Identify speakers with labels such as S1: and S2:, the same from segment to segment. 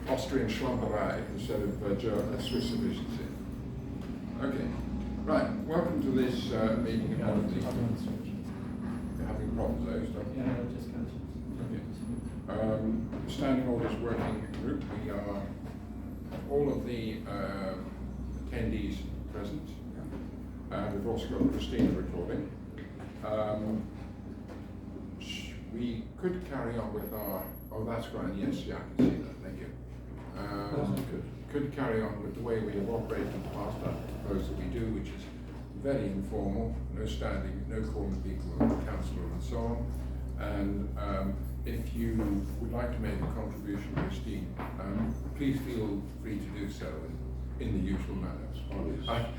S1: Austrian Schlamperei instead of Swiss efficiency. Okay, right. Welcome to this meeting about the. You're having problems, though, don't you?
S2: Yeah, just catching.
S1: Okay. Standing Orders Working Group. We are all of the attendees present. We've also got Christina recording. We could carry on with our. Oh, that's right. Yes, yeah, I can see that. Thank you. Could carry on with the way we have operated in the past. I propose that we do, which is very informal, no standing, no calling people councillor and so on. And if you would like to make a contribution, Christine, please feel free to do so in the usual manner.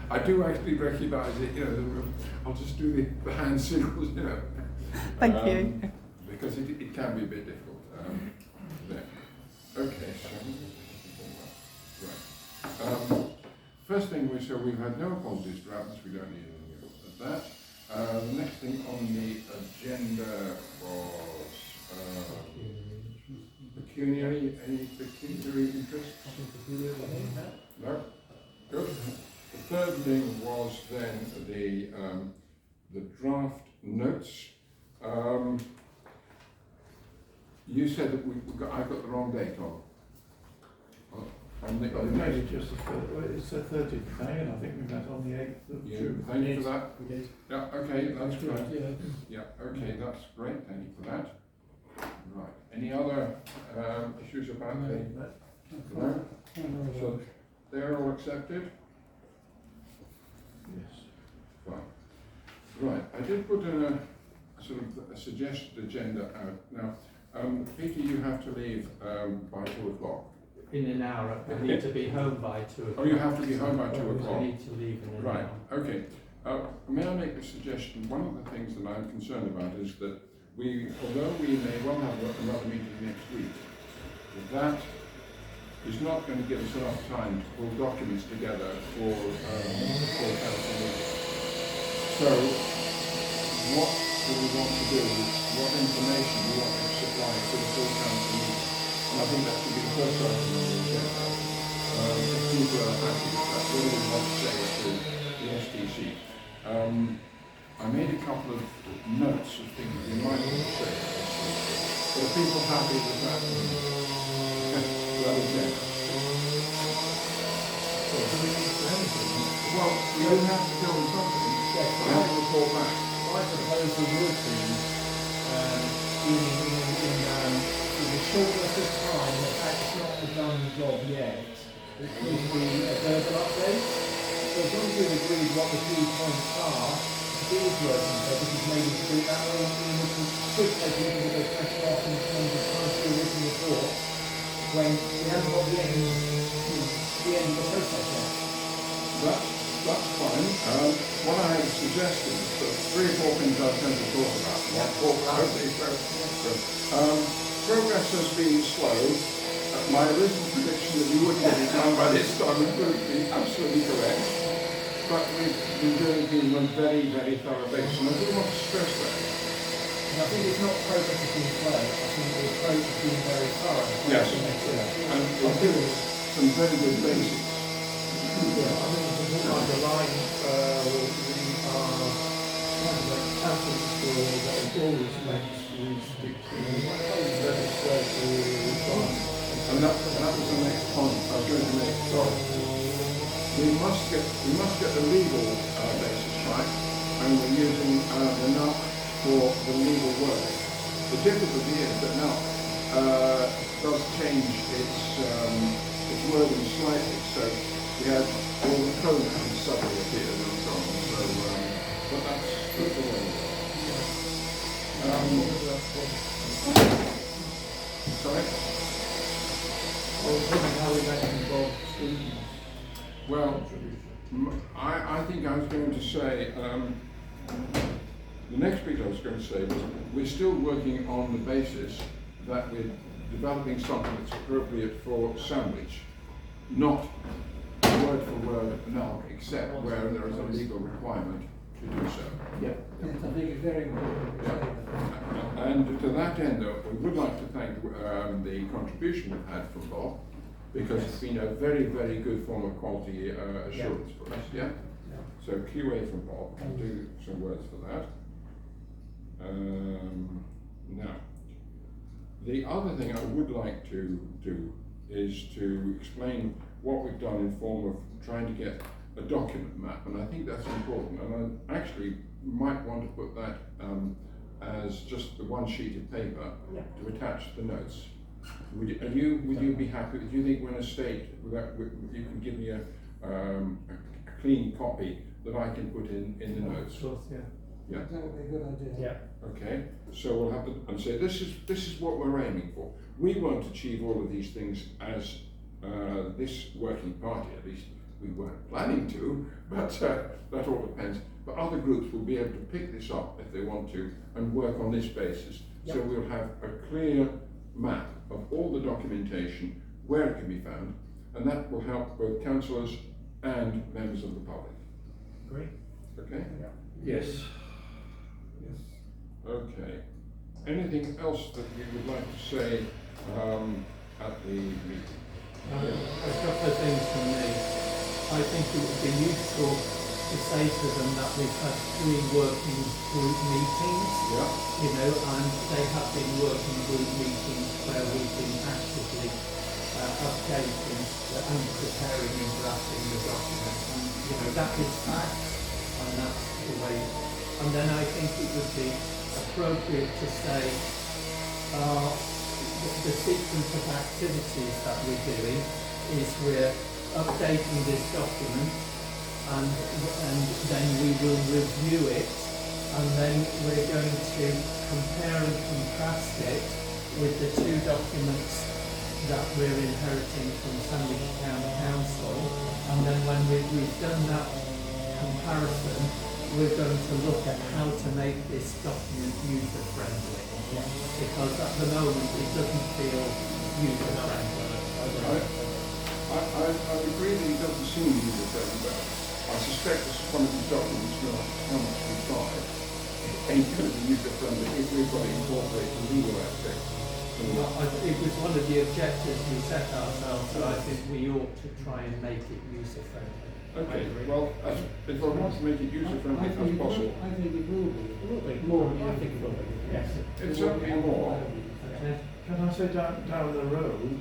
S1: I do actually recognise it. You know, I'll just do the hand signals. You know.
S3: Thank you.
S1: Because it can be a bit difficult. There. Okay, so. Right. First thing we've had no apologies for absence, we don't need anything of that. The next thing on the agenda was pecuniary, any pecuniary interests? No? Good. The third thing was then the draft notes. You said that I got the wrong date on.
S4: The date is just it's the 30th of May, and I think we met on the 8th of June.
S1: Thank you for that.
S2: We did.
S1: Yeah, okay, that's great.
S2: Yeah.
S1: Yeah, okay, that's great. Thank you for that. Right. Any other issues about the? No? So they're all accepted?
S4: Yes.
S1: Fine. Right. I did put a sort of a suggested agenda out. Now, Peter, you have to leave by 2 o'clock.
S2: In an hour. I need to be home by 2 o'clock.
S1: Oh, you have to be home by 2 o'clock.
S2: I need to leave in an
S1: Right,
S2: hour.
S1: okay. May I make a suggestion? One of the things that I'm concerned about is that although we may well have another meeting next week, that is not going to give us enough time to pull documents together for full council meeting. So, what do we want to do? What information do we want to supply to the full council meeting? And I think that should be the first item on the agenda. If people are happy with that, what do we want to say to the STC? I made a couple of notes of things we might want to say. But are people happy with that? Agenda? Well, we don't have to tell them something. We have to report back.
S2: I suppose we would be in the shortness of time that that's not the done job yet. It could be a verbal update. So as long as we've agreed what the key points are, it is working purposes maybe to do that way, we could take a little bit of pressure off in terms of trying to do a written report when we haven't got the end of the process yet.
S1: That's fine. What I had suggested is that 3 or 4 things I tend to talk about. Progress has been slow. My original prediction that you would get it done by this time would be absolutely correct. But we've been doing things on a very, very thorough basis, and I do want to stress that.
S2: And I think it's not progress has been slow, I think the approach has been very thorough.
S1: Yes, and it gives some very good basics.
S4: Yeah, I think it's important to underline we are trying to make efforts for that in all respects we stick to legislative requirements.
S1: And that was the next point I was going to make. Sorry. We must get the legal basis right, and we're using the NUC for the legal work. The difficulty is that NUC does change its wording slightly, so we have all the pronouns suddenly appeared and so on. So, but that's the way it is. Sorry.
S4: How we make involve students.
S1: Well, I think I was going to say, the next bit I was going to say was we're still working on the basis that we're developing something that's appropriate for Sandwich, not word for word now, except where there is a legal requirement to do so.
S4: Yep.
S2: Yes, I think it's very important.
S1: And to that end, though, we would like to thank the contribution we've had from Bob, because it's been a very, very good form of quality assurance for us, yeah? So QA from Bob, I'll do some words for that. Now, the other thing I would like to do is to explain what we've done in form of trying to get a document map, and I think that's important, and I actually might want to put that as just the one sheet of paper to attach the notes. Would you be happy? Do you think we're in a state that you can give me a clean copy that I can put in the notes?
S4: Of course, yeah.
S1: Yeah.
S3: That would be a good idea.
S4: Yeah.
S1: Okay. So we'll have to and say this is what we're aiming for. We won't achieve all of these things as this working party, at least we weren't planning to, but that all depends. But other groups will be able to pick this up if they want to and work on this basis.
S2: Yep.
S1: So we'll have a clear map of all the documentation, where it can be found, and that will help both councillors and members of the public.
S2: Agree?
S1: Okay?
S4: Yes. Yes.
S1: Okay. Anything else that you would like to say at the meeting?
S5: A couple of things from me. I think it would be useful to say to them that we've had 3 working group meetings,
S1: Yeah.
S5: And they have been working group meetings where we've been actively updating and preparing and drafting the document. And, that is fact, and that's the way. And then I think it would be appropriate to say the sequence of activities that we're doing is we're updating this document, and then we will review it, and then we're going to compare and contrast it with the 2 documents that we're inheriting from Sandwich County Council, and then when we've done that comparison, we're going to look at how to make this document user-friendly, because at the moment it doesn't feel user-friendly.
S1: I agree that it doesn't seem user-friendly, but I suspect this is one of these documents, no matter how much we try, it ain't going to be user-friendly if we've got to incorporate the legal aspects.
S5: It was one of the objectives we set ourselves, and I think we ought to try and make it user-friendly.
S1: Okay, well, if I want to make it user-friendly as possible,
S3: I think it will be.
S2: It will be.
S3: More.
S2: I think it will be. Yes.
S1: it's certainly more.
S5: Okay.
S4: Can I say down the road,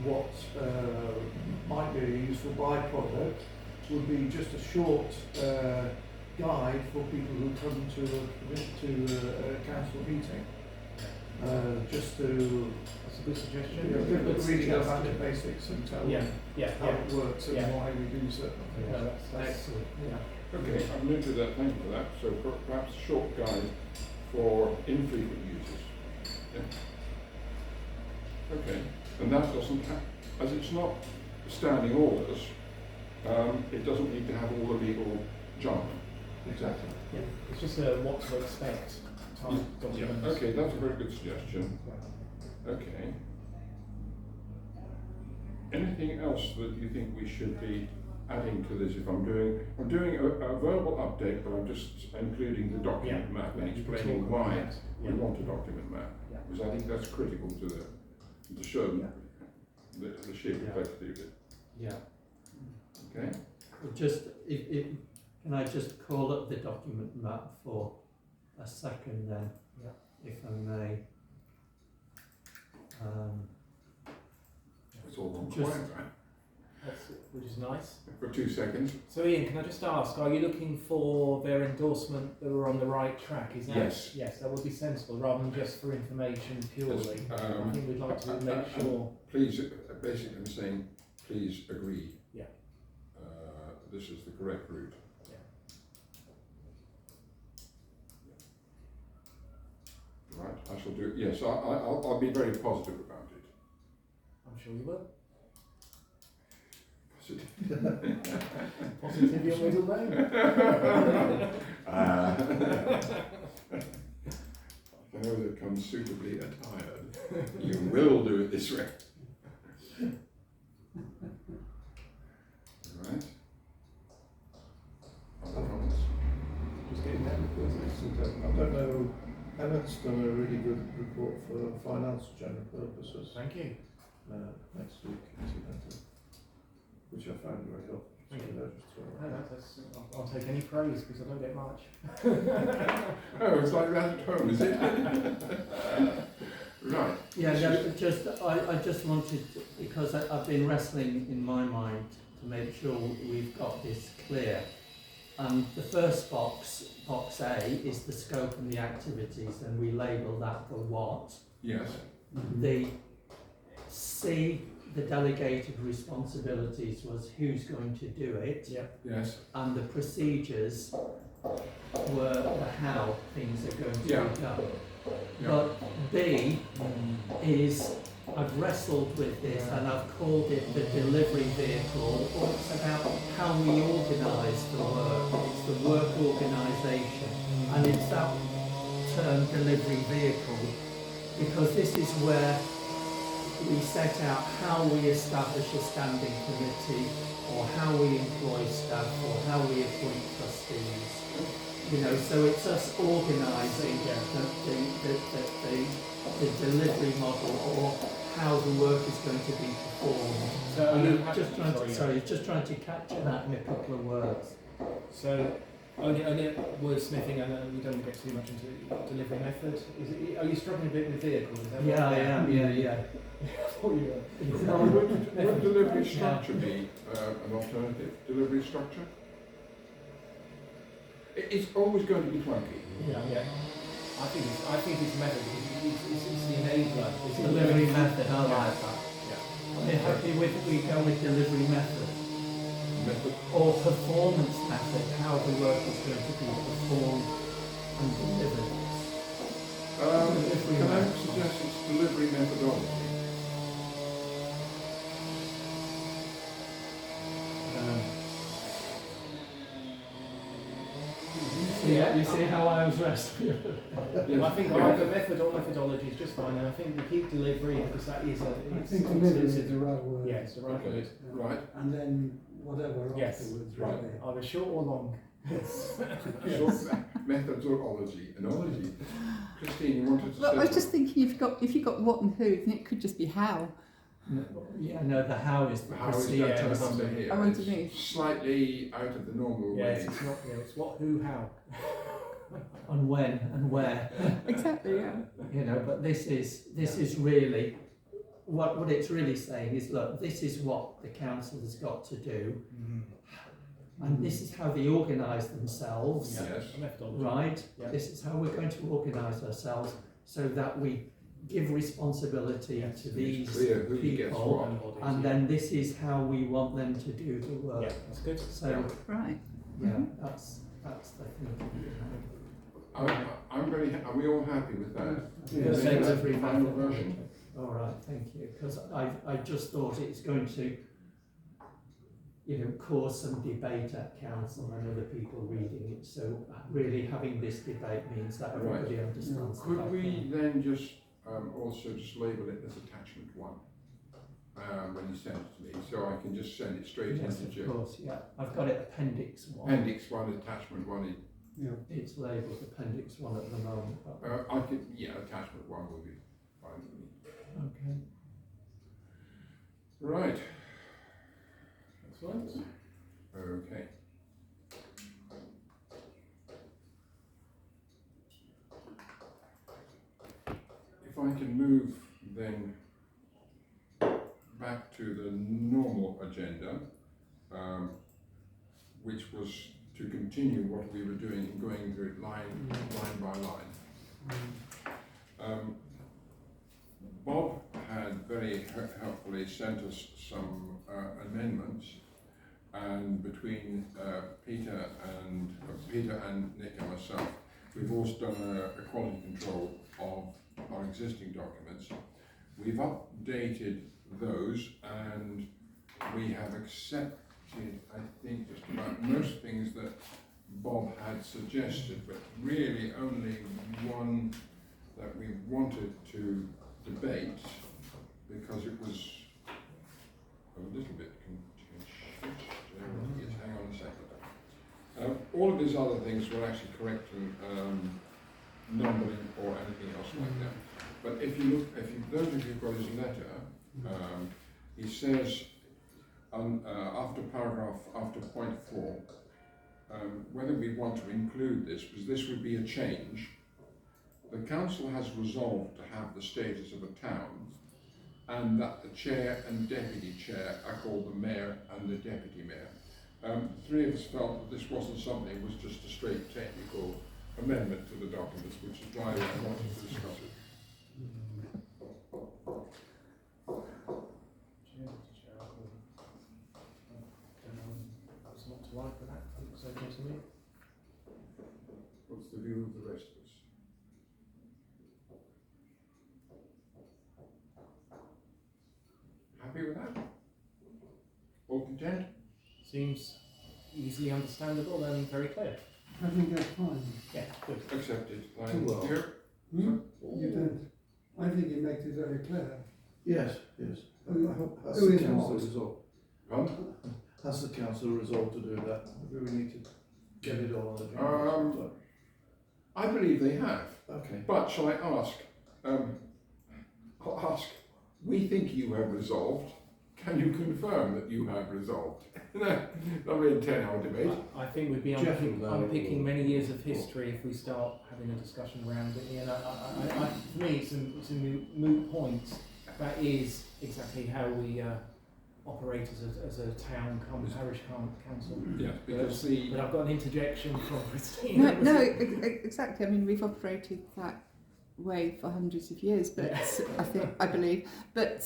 S4: what might be a useful byproduct would be just a short guide for people who come to a council meeting. Just to
S2: That's a good suggestion.
S4: really go back to basics and tell them how it works and why we do certain things.
S2: Yeah, that's
S5: Excellent.
S2: yeah.
S1: Okay, I'm new to that, thank you for that. So perhaps a short guide for infrequent users. Yeah. Okay, and that doesn't as it's not standing orders, it doesn't need to have all the legal jargon.
S4: Exactly.
S2: Yeah. It's just what to expect type documents.
S1: Okay, that's a very good suggestion. Okay. Anything else that you think we should be adding to this? If I'm doing a verbal update, but I'm just including the document map and explaining why we want a document map, because I think that's critical to show the sheer complexity of it.
S5: Yeah.
S1: Okay.
S5: Just can I just call up the document map for a second then, if I may?
S1: It's all on
S5: Just-
S1: quiet, right?
S2: Which is nice.
S1: For 2 seconds.
S2: So Ian, can I just ask, are you looking for their endorsement that we're on the right track? Is that
S1: Yes.
S2: Yes, that would be sensible rather than just for information purely. I think we'd like to make sure.
S1: Please, basically I'm saying, please agree.
S2: Yeah.
S1: This is the correct route. Right, I shall do, yes, I'll be very positive about it.
S2: I'm sure you will.
S1: Positive.
S2: Positive your middle name.
S1: I know that comes suitably attired. You will do it this way. Right. Other comments?
S4: Just getting that I don't know. Emmett's done a really good report for finance general purposes.
S2: Thank you.
S4: next week incidentally, which I found very helpful.
S2: Thank you.
S4: So just throw it
S2: No,
S4: out.
S2: I'll take any praise because I don't get much.
S1: Oh, it's like that at home, is it? Right.
S5: Yeah, no, I just wanted, because I've been wrestling in my mind to make sure we've got this clear. The first box A, is the scope and the activities, and we label that the what.
S1: Yes.
S5: The C, the delegated responsibilities, was who's going to do it.
S2: Yep.
S1: Yes.
S5: And the procedures were the how things are going to
S1: Yeah.
S5: be done.
S1: Yeah.
S5: But B is, I've wrestled with this and I've called it the delivery vehicle, or it's about how we organise the work. It's the work organisation, and it's that term delivery vehicle, because this is where we set out how we establish a standing committee, or how we employ staff, or how we appoint trustees. You know, so it's us organising the delivery model, or how the work is going to be performed.
S2: So
S5: And
S2: you
S5: I'm
S2: have-
S5: just trying to,
S2: sorry,
S5: sorry, just trying to capture that in a couple of words.
S2: So only wordsmithing, and we don't want to get too much into delivery method. Are you struggling a bit with vehicles? Is that
S5: Yeah,
S2: what-
S5: I am. Yeah.
S2: I thought you were.
S1: Now, would delivery structure be an alternative delivery structure? It's always going to be clunky.
S2: Yeah. I think it's method. It's the enabler. It's the
S5: Delivery method, I
S2: Yeah.
S5: like that.
S2: Yeah.
S5: Are you happy with we go with delivery method?
S1: Method.
S5: Or performance method, how the work is going to be performed and delivered.
S1: Can I suggest it's delivery methodology?
S5: You see how I was wrestling?
S2: I think either method or methodology is just fine, and I think we keep delivery because that is a.
S3: I think delivery is the right word.
S2: Yeah, it's the right
S1: Okay.
S2: word.
S1: Right.
S3: And then whatever
S2: Yes.
S3: afterwards,
S1: Right.
S3: really.
S2: Either short or long.
S1: Short methodology. Anology. Christine, you wanted to
S6: Well,
S1: say
S6: I was just thinking, if you've got what and who, then it could just be how.
S5: Yeah, no, the how is the
S1: how is
S5: procedure.
S1: that
S2: procedure.
S1: under here?
S6: I want
S1: It's
S6: to move.
S1: slightly out of the normal way.
S2: Yes, it's not. Yeah, it's what, who, how.
S5: And when and where.
S6: Exactly, yeah.
S5: You know, but this is really what it's really saying is, look, this is what the council has got to do, and this is how they organise themselves.
S1: Yes.
S2: A methodology.
S5: Right?
S2: Yeah.
S5: This is how we're going to organise ourselves so that we give responsibility
S2: Yes.
S5: to
S1: It's
S5: these
S1: clear who gets
S5: people,
S1: what.
S2: And bodies,
S5: and
S2: yeah.
S5: then this is how we want them to do the work.
S2: Yeah, that's good.
S5: So
S6: Right.
S5: yeah, that's the thinking.
S1: I'm very. Are we all happy with that?
S5: Yeah,
S1: Is
S5: same
S1: that
S5: every
S1: the final
S5: method.
S1: version?
S5: All right, thank you. Because I just thought it's going to, you know, cause some debate at council and other people reading it. So really having this debate means that everybody understands. the
S1: Could we
S5: background.
S1: then just also just label it as attachment 1 when you send it to me, so I can just send it straight
S5: Yes,
S1: into
S5: of
S1: Joe.
S5: course, yeah. I've got it appendix 1.
S1: Appendix 1, attachment 1.
S3: Yeah.
S5: It's labelled appendix 1 at the moment. But,
S1: I could, attachment 1 will be fine with me.
S5: okay.
S1: Right.
S2: Excellent.
S1: Okay. If I can move then back to the normal agenda, which was to continue what we were doing and going through it line by line. Bob had very helpfully sent us some amendments, and between Peter and Nick and myself, we've also done a quality control of our existing documents. We've updated those, and we have accepted, I think, just about most things that Bob had suggested, but really only one that we wanted to debate because it was a little bit contentious. Hang on a second. All of these other things were actually correct in numbering or anything else like that. But if you look, those of you who've got his letter, He says, after point 4, whether we want to include this, because this would be a change. The council has resolved to have the status of a town, and that the chair and deputy chair are called the mayor and the deputy mayor. The three of us felt that this wasn't something, it was just a straight technical amendment to the documents, which is why I wanted to discuss it.
S2: That's not to like for that. I think it's okay to me.
S1: What's the view of the rest of us? Happy with that? All content?
S2: Seems easily understandable and very clear.
S3: I think that's fine.
S2: Yeah, good.
S1: Accepted.
S4: Well.
S1: Here?
S3: You don't. I think it makes it very clear.
S4: Yes, yes. Has
S3: Who
S4: the
S3: is
S4: council
S3: what?
S4: resolved?
S1: Pardon?
S4: Has the council resolved to do that? Do we need to get it all on the agenda?
S1: I believe they have.
S4: Okay.
S1: But shall I ask? I'll ask. We think you have resolved. Can you confirm that you have resolved? No, not really a 10-hour debate.
S2: I think we'd be
S4: Jeff will know.
S2: unpicking many years of history if we start having a discussion around it. You know, for me, it's a moot point. That is exactly how we operate as a town, parish council.
S1: Yes, because
S2: But I've got an interjection from Christine.
S6: No, exactly. I mean, we've operated that way for hundreds of years, but I believe. But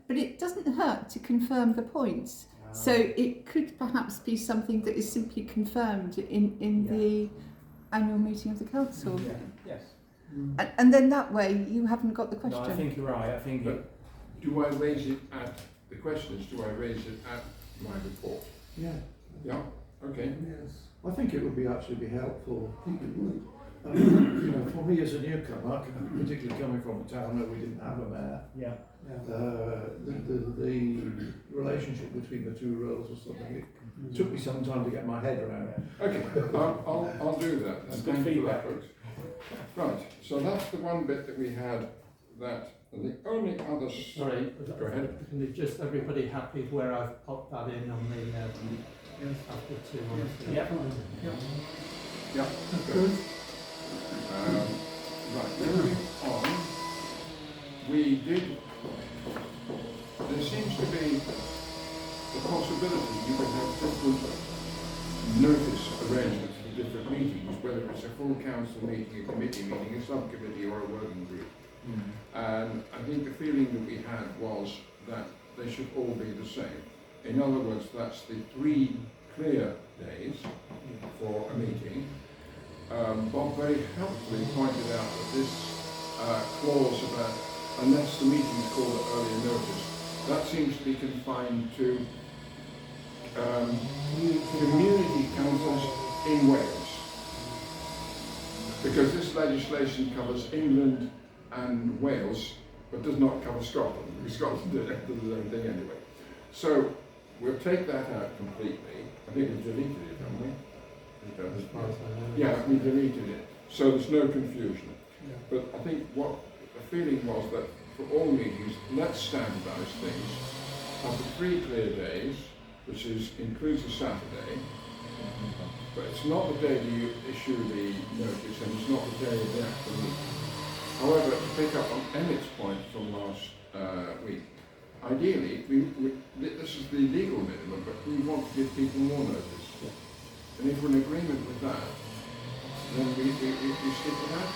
S6: it doesn't hurt to confirm the points. So it could perhaps be something that is simply confirmed in the annual meeting of the council.
S2: Yeah. Yes.
S6: And then that way you haven't got the question.
S2: No, I think you're right. I think
S1: do I raise it at the question is, do I raise it at my report?
S4: Yeah.
S1: Yeah. Okay.
S3: Yes.
S4: I think it would be helpful.
S3: I think it would.
S4: You know, for me as a newcomer, particularly coming from a town where we didn't have a mayor,
S2: yeah.
S4: the relationship between the two roles was something it took me some time to get my head around.
S1: Okay. I'll do that.
S2: That's
S1: And
S2: good
S1: thank you for that,
S2: feedback.
S1: folks. Right. So that's the one bit that we had. That the only other.
S5: Sorry,
S1: Go ahead.
S5: Can just everybody happy where I've popped that in on the after 2 months?
S2: Yeah.
S3: Fine.
S1: Yeah.
S3: Good.
S1: Right, moving on, there seems to be the possibility you could have different notice arrangements for different meetings, whether it's a full council meeting, a committee meeting, a subcommittee or a working group. And I think the feeling that we had was that they should all be the same. In other words, that's the 3 clear days for a meeting. Bob very helpfully pointed out that this clause about unless the meeting is called at earlier notice, that seems to be confined to community councils in Wales. Because this legislation covers England and Wales, but does not cover Scotland, because Scotland does their own thing anyway. So we'll take that out completely. I think we've deleted it, haven't we?
S5: As far as I know.
S1: Yeah, we deleted it, so there's no confusion.
S3: Yeah.
S1: But I think what the feeling was that for all meetings, let's standardise things. Have the 3 clear days, which includes a Saturday, but it's not the day you issue the notice, and it's not the day of the actual meeting. However, to pick up on Emmett's point from last week, ideally, this is the legal minimum, but we want to give people more notice. And if we're in agreement with that, then we stick with that.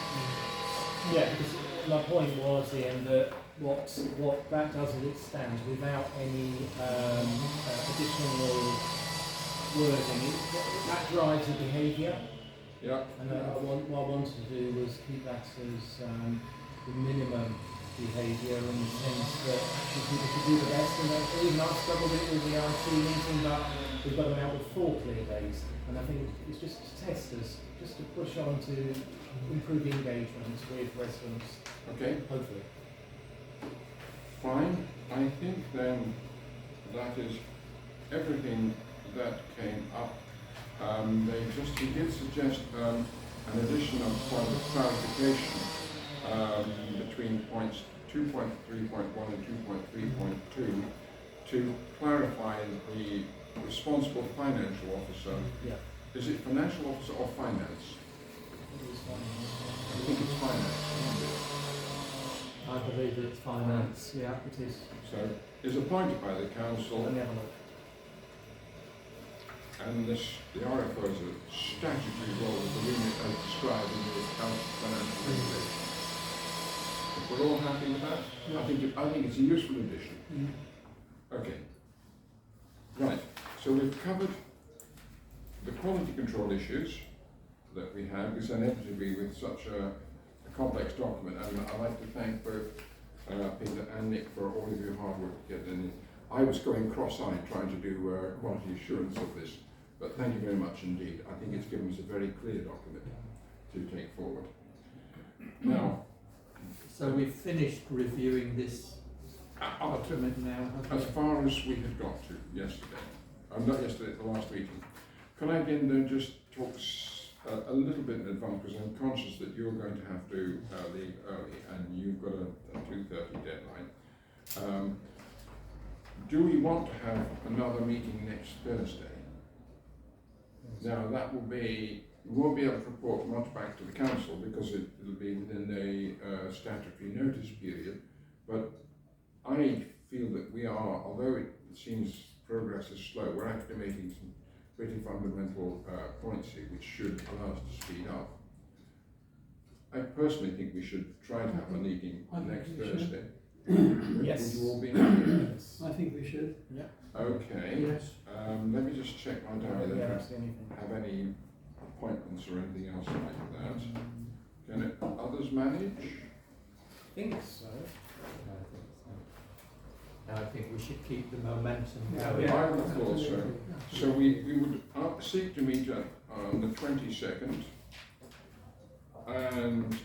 S2: Yeah, because my point was, Ian, that what that does as it stands, without any additional wording, that drives the behaviour.
S1: Yeah.
S2: And what I wanted to do was keep that as the minimum behaviour, in the sense that actually people could do the best. And even I've struggled with the IT meeting, but we've got them out with 4 clear days. And I think it's just to test us, just to push on to improve engagement with residents.
S1: Okay.
S2: Hopefully.
S1: Fine. I think then that is everything that came up. He did suggest an addition of point of clarification between points 2.3.1 and 2.3.2. to clarify the responsible financial officer.
S5: Yeah.
S1: Is it financial officer or finance? I think it's finance.
S5: I believe it's finance. Yeah, it is.
S1: So, is appointed by the council,
S5: Let me have a look.
S1: and the RFO is a statutory role of the remit as described in the council financial regulation. If we're all happy with that, I think it's a useful addition. Okay. Right. So we've covered the quality control issues that we have, because inevitably with such a complex document, and I'd like to thank both Peter and Nick for all of your hard work to get in. I was going cross-eyed trying to do quality assurance of this, but thank you very much indeed. I think it's given us a very clear document to take forward. Now,
S5: So we've finished reviewing this document now, have
S1: as
S5: we?
S1: far as we had got to yesterday, not yesterday, the last meeting, can I again then just talk a little bit in advance, because I'm conscious that you're going to have to leave early and you've got a 2:30 deadline. Do we want to have another meeting next Thursday? Now that will be, we won't be able to report much back to the council because it'll be within the statutory notice period, but I feel that we are, although it seems progress is slow, we're actually making some pretty fundamental points here which should allow us to speed up. I personally think we should try to have a meeting
S3: I think
S1: next
S3: we should.
S1: Thursday.
S5: Yes.
S1: Would you all be happy?
S3: I think we should.
S1: Okay.
S4: Yes.
S1: Let me just check my diary.
S5: Yeah,
S1: If
S5: that's the only thing.
S1: I have any appointments or anything else like that. Can others manage?
S5: I think so. I think we should keep the momentum
S3: Yeah.
S5: going.
S1: I would have thought so. So we would seek to meet on the 22nd. And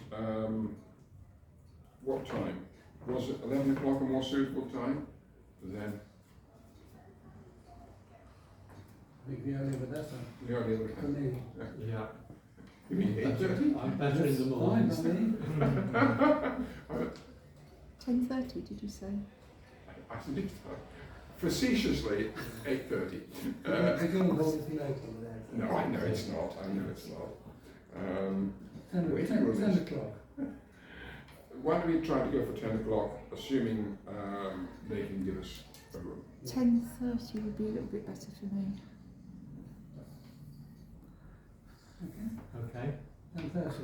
S1: what time? Was it 11 o'clock a more suitable time? Then
S3: I think the earlier the better,
S1: the earlier the
S3: for me.
S5: Yeah.
S1: You mean 8:30?
S5: I'm better in the
S3: That's
S5: mornings.
S3: fine by me.
S6: 10:30, did you say?
S1: I think facetiously 8:30.
S3: The Guildhall isn't open there.
S1: No, I know it's not. I know it's not.
S3: 10 o'clock.
S1: Why don't we try to go for 10 o'clock, assuming they can give us a room?
S6: 10:30 would be a little bit better for me.
S5: Okay.
S3: 10:30.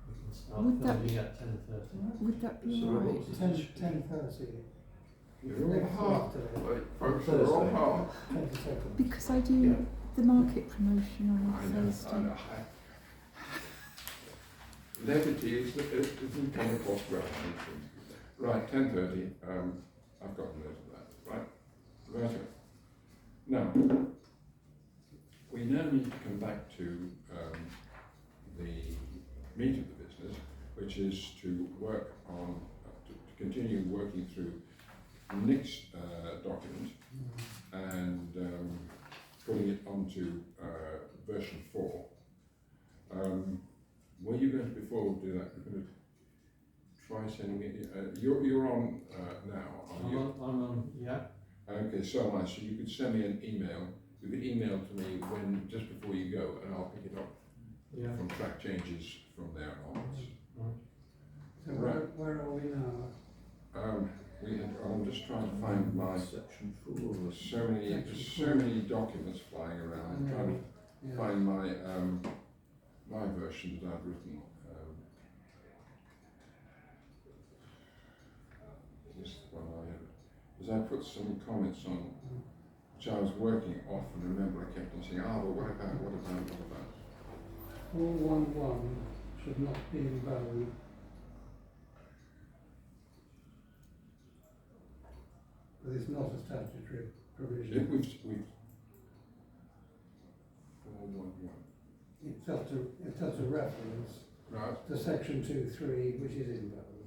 S5: We can start
S6: Would that
S5: filming at 10:30.
S6: Would that be
S4: So
S6: alright?
S4: what was
S3: 10:30.
S1: You're all hard. Folks are all hard.
S3: 22nd.
S6: Because I do the market promotion on
S1: I know.
S6: Thursday.
S1: Levity isn't come across well. Right, 10:30. I've got a note of that. Right. Right. Now, we now need to come back to the meat of the business, which is to work on, to continue working through Nick's document and putting it onto version 4. Were you going to, before we do that, you're going to try sending it, you're on now, are you?
S5: I'm on, yeah.
S1: Okay, so am I. So you could send me an email. You could email to me when, just before you go, and I'll pick it up
S5: Yeah.
S1: from track changes from there onwards.
S3: So where are we now?
S1: I'm just trying to find my,
S4: Section 4.
S1: there's so many documents flying around. I'm trying to
S3: Yeah.
S1: find my my version that I've written. This one because I put some comments on which I was working off, and remember I kept on saying, but what about?
S3: 411 should not be in bold. But it's not a statutory provision.
S1: We've 411.
S3: It's just a reference
S1: Right.
S3: to section 2.3, which is in bold.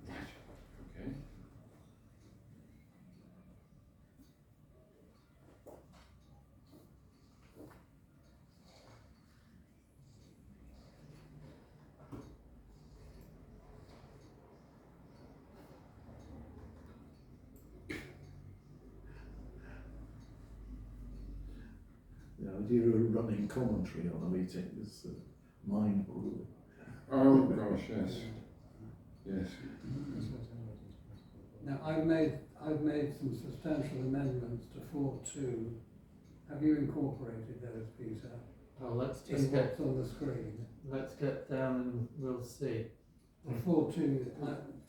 S1: Right. Okay.
S4: The idea of running commentary on a meeting is mind-boggling.
S1: Oh gosh, yes, yes.
S3: Now, I've made some substantial amendments to 4.2. Have you incorporated those, Peter?
S5: Well, let's
S3: In
S5: just
S3: what's on the screen?
S5: let's get down and we'll see.
S3: The 4.2,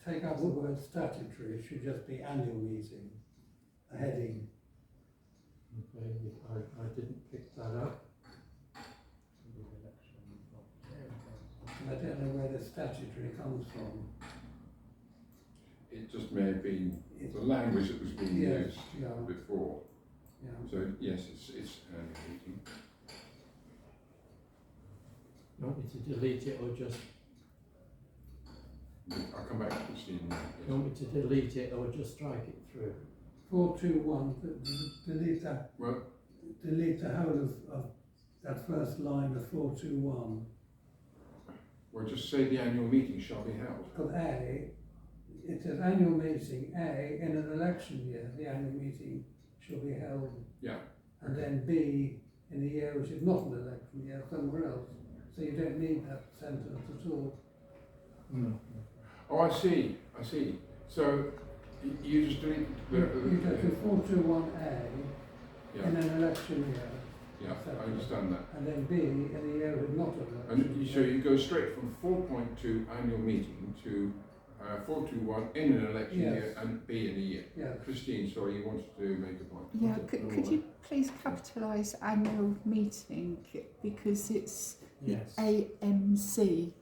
S3: take out the word statutory, it should just be annual meeting, a heading.
S5: Okay, I didn't pick that up.
S3: I don't know where the statutory comes from.
S1: It just may have been the language that was being
S3: Yes,
S1: used
S3: yeah.
S1: before.
S3: Yeah.
S1: So yes, it's annual meeting.
S5: You want me to delete it or just
S1: I'll come back to Christine now.
S5: you want me to delete it or just strike it through?
S3: 4.2.1, delete that.
S1: Well,
S3: Delete the whole of that first line of 4.2.1.
S1: well, just say the annual meeting shall be held.
S3: Because A, it says annual meeting, A, in an election year, the annual meeting shall be held.
S1: Yeah.
S3: And then B, in a year which is not an election year, somewhere else. So you don't need that sentence at all.
S4: No.
S1: Oh, I see. So you just delete
S3: You go to 4.2.1A,
S1: yeah,
S3: in an election year,
S1: yeah, I understand that.
S3: and then B, in a year with not an election
S1: And
S3: year.
S1: so you go straight from 4.2 annual meeting to 4.2.1 in an election
S3: Yes.
S1: year and B in a year.
S3: Yes.
S1: Christine, sorry, you wanted to make a point.
S6: Yeah, could you please capitalise annual meeting, because it's
S2: Yes.
S6: AMC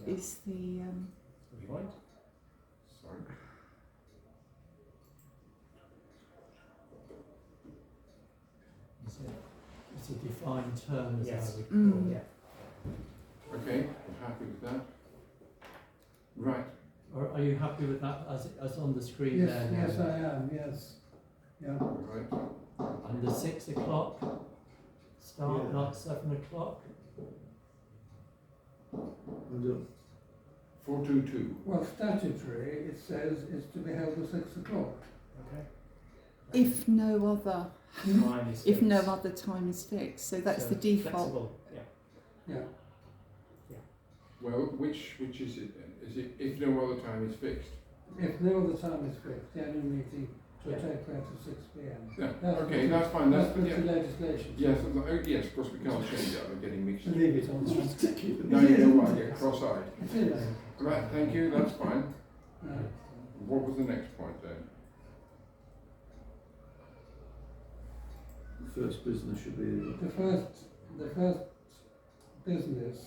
S2: It is,
S6: is the
S2: Right.
S1: Sorry.
S5: It's a defined term, as
S2: Yes.
S5: I recall.
S6: Mm.
S2: Yeah.
S1: Okay, I'm happy with that. Right.
S5: Are you happy with that as on the screen
S3: Yes,
S5: there now?
S3: yes, I am, yes. Yeah.
S1: Right.
S5: And the 6 o'clock start,
S4: Yeah.
S5: not 7 o'clock?
S4: And,
S1: 4.2.2.
S3: Well, statutory, it says it's to be held at 6 o'clock.
S2: Okay.
S6: if no other
S2: Mine is
S6: if no
S2: fixed.
S6: other time is fixed. So that's
S2: So
S6: the default.
S2: Flexible. Yeah.
S3: Yeah.
S1: Well, which is it then? Is it if no other time is fixed?
S3: If no other time is fixed, the annual meeting shall
S2: Yeah.
S3: take place at 6 p.m.
S1: Yeah.
S3: That's
S1: Okay,
S3: what-
S1: that's fine. That's
S3: what
S1: yeah.
S3: the legislation
S1: Yes,
S3: says.
S1: yes, of course we can't change that. We're getting mixed.
S3: Leave it on.
S1: No, you know what? I get cross-eyed.
S3: It is.
S1: Right, thank you. That's fine.
S3: Right.
S1: What was the next point then?
S4: the first business should be
S3: The first business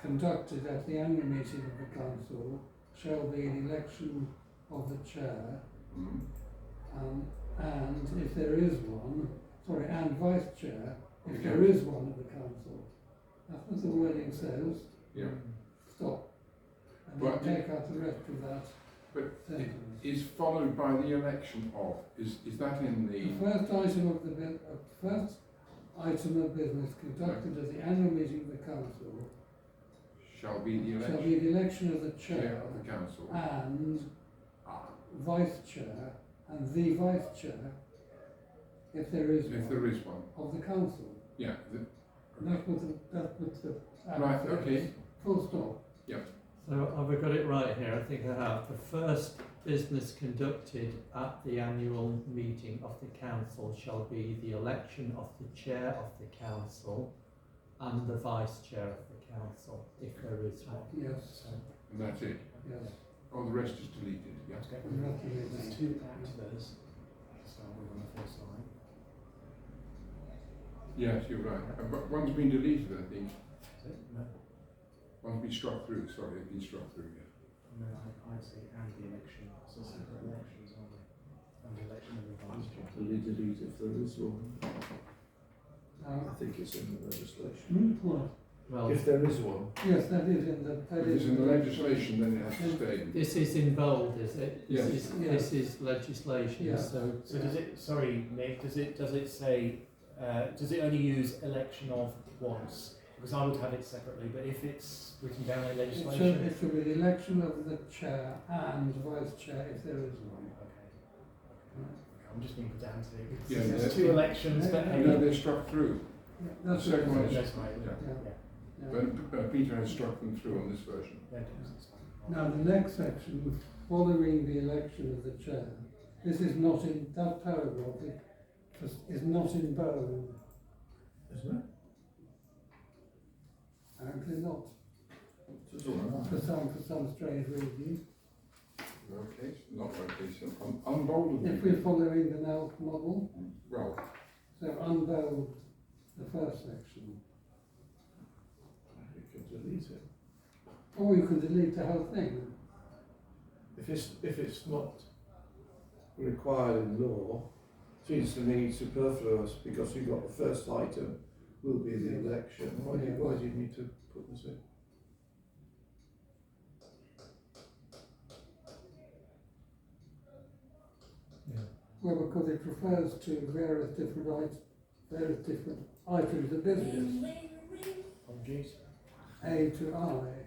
S3: conducted at the annual meeting of the council shall be an election of the chair, and if there is one, and vice chair, if there is one of the council. That's what the wording says.
S1: Yeah.
S3: Stop. And
S1: But-
S3: then take out the rest of that
S1: But
S3: sentence.
S1: is followed by the election of. Is that in
S3: The
S1: the?
S3: first item of business conducted at the annual meeting of the council
S1: Shall be the
S3: shall
S1: election
S3: be the election of the
S1: chair
S3: chair
S1: of the council.
S3: and
S1: Ah,
S3: vice chair and the vice chair, if there is
S1: if
S3: one,
S1: there is one.
S3: of the council.
S1: Yeah.
S3: And that's what the
S1: Right,
S3: says.
S1: okay.
S3: Full stop.
S5: So have I got it right here? I think I have. The first business conducted at the annual meeting of the council shall be the election of the chair of the council and the vice chair of the council, if there is one.
S3: Yes,
S1: And that's it.
S3: yes.
S1: All the rest is deleted. Yeah.
S2: Okay.
S3: And that's it.
S2: There's 2 actors to start with on the first line.
S1: Yes, you're right. But one's been deleted, I think.
S2: Is it? No.
S1: One's been struck through. Sorry, it's been struck through. Yeah.
S2: No, I'd say and the election. So separate elections, aren't they? And the election of the vice chair.
S4: delete if there is one. I
S3: Now,
S4: think it's in the legislation.
S3: what?
S5: Well,
S4: If there is one.
S3: Yes, that is in the.
S1: If it's in the legislation, then it has to stay.
S5: this is in bold, is it?
S1: Yes.
S5: This is legislation,
S3: Yeah.
S5: so
S7: So does it? Sorry, Nick. Does it say? Does it only use election of once? Because I would have it separately. But if it's written down in legislation,
S3: It should be the election of the chair and vice chair if there is one.
S7: okay.
S3: Right.
S7: I'm just being pedantic.
S1: Yeah,
S7: There's
S1: yeah.
S7: two elections, but
S3: Yeah.
S7: hey.
S1: No, they're struck through.
S3: Yeah,
S1: The
S3: that's
S1: second one is,
S7: That's right.
S1: yeah.
S3: Yeah.
S1: But Peter has struck them through on this version.
S7: That's fine.
S3: Now, the next section, following the election of the chair, this is not in, that paragraph is not in bold.
S4: Isn't it?
S3: Apparently not,
S4: It's all right.
S3: for some strange reason.
S1: Okay, not okay, so unbolded.
S3: If we're following the NELF model,
S1: Well,
S3: so unbold the first section.
S4: You can delete it.
S3: Or you can delete the whole thing.
S4: If it's not required in law, seems to me superfluous because you've got the first item will be the election. Why do you need to put this in?
S3: Well, because it refers to various different items of business,
S7: Apologies.
S3: A to I.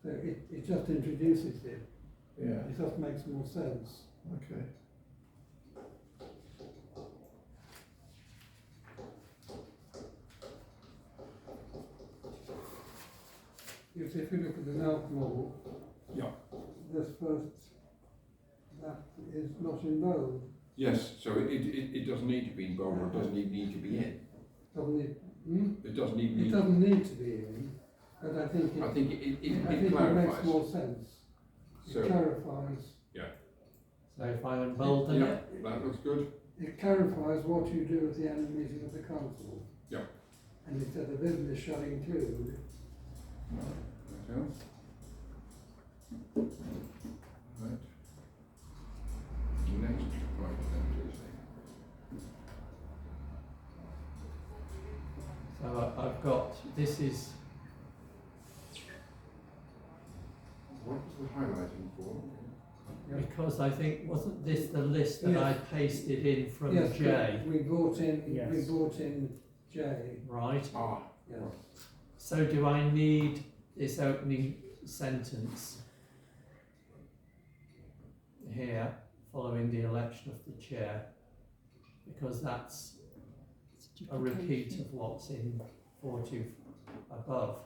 S3: So it just introduces it.
S4: Yeah.
S3: It just makes more sense.
S4: Okay.
S3: You see, if you look at the NELF model,
S1: yeah.
S3: this first, that is not in bold.
S1: Yes, so it doesn't need to be in bold, or it doesn't even need to be in.
S3: Doesn't it?
S1: It doesn't even
S3: It
S1: need.
S3: doesn't need to be in, but I think
S1: I
S3: it
S1: think it
S3: I think it
S1: clarifies.
S3: makes more sense.
S1: So,
S3: It clarifies.
S5: So if I embolden
S1: yeah,
S5: it,
S1: that looks good.
S3: It clarifies what you do at the annual meeting of the council.
S1: Yeah.
S3: And it said the business shall include.
S1: Okay. Right. Next point then, please.
S5: so I've got, this is,
S1: What was the highlighting for?
S5: because I think, wasn't this the list that
S3: Yes.
S5: I pasted in from
S3: Yes,
S5: J,
S3: we brought in.
S7: Yes.
S3: We brought in J.
S5: right?
S1: Ah,
S3: Yes.
S5: So do I need this opening sentence here, following the election of the chair? Because that's a repeat of what's in 4.2 above.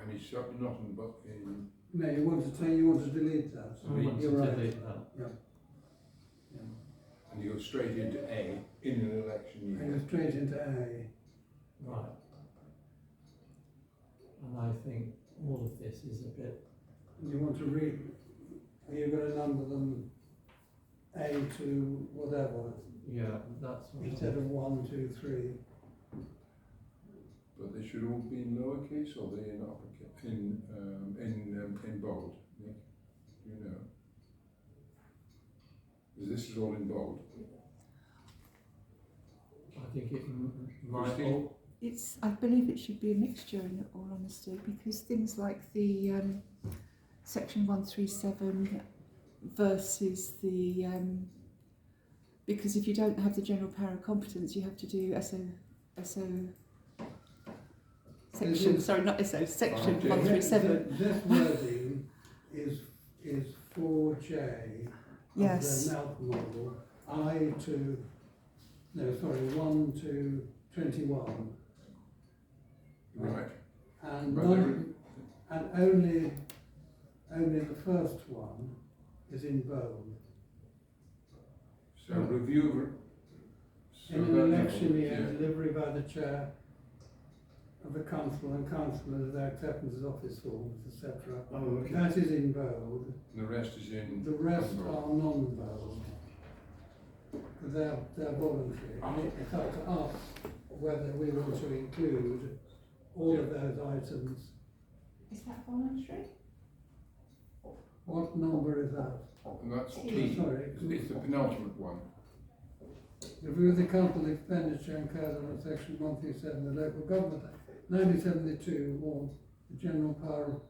S1: and he's certainly not in.
S3: No, you want to delete that.
S5: I want to
S3: You're right.
S5: delete that.
S3: Yeah.
S1: And you go straight into A in an election
S3: And
S1: year.
S3: go straight into A.
S5: Right. And I think all of this is a bit,
S3: You want to read. Are you going to number them A to whatever
S5: yeah, that's what
S3: instead of 1, 2, 3?
S1: But they should all be in lowercase, or they in uppercase, in bold. Nick, do you know? Because this is all in bold.
S5: I think it might
S1: Christine?
S5: all,
S6: I believe it should be a mixture, in all honesty, because things like the section 137 versus the because if you don't have the general power of competence, you have to do section. Sorry, not SO. Section
S1: Okay.
S6: 137.
S3: This wording is 4J
S6: Yes.
S3: of the NELF model. 1 to 21.
S1: Right.
S3: And
S1: But
S3: only the first one is in bold.
S1: So review. So
S3: In an
S1: that
S3: election
S1: level,
S3: year, delivery by the chair of the council and councillors of their acceptance of office forms, etc.
S4: Oh, okay.
S3: That is in bold.
S1: The rest is in.
S3: The rest
S1: unbold.
S3: are non-bold. Because they're voluntary. And it's up to us whether we want to include all of those items.
S6: Is that voluntary?
S3: What number is that?
S1: And that's T.
S3: Sorry.
S1: It's the penultimate one.
S3: Review the council expenditure incurred under section 137 of the Local Government Act 1972, or the general power of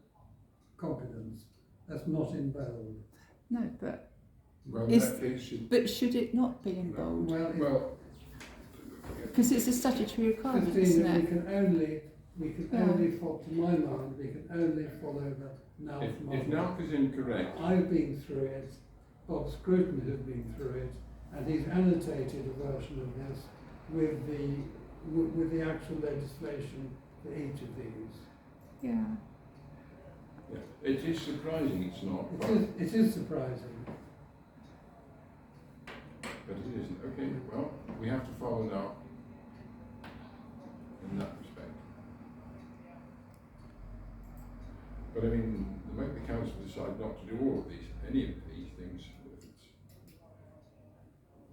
S3: competence. That's not in bold.
S6: No, but
S1: Well, in
S6: Is-
S1: that case, it,
S6: should it not be in bold?
S1: well,
S6: Because it's a statutory requirement, isn't
S3: Christina,
S6: it?
S3: we can only
S6: Yeah.
S3: follow, to my mind, we can only follow the NALF
S1: if
S3: model.
S1: NALF is incorrect,
S3: I've been through it, Bob Scruton has been through it, and he's annotated a version of this with the actual legislation for each of these.
S6: Yeah.
S1: Yeah. It is surprising it's not, but
S3: It is surprising.
S1: it isn't. Okay, well, we have to follow now in that respect. But I mean, make the council decide not to do all of these, any of these things. If it's,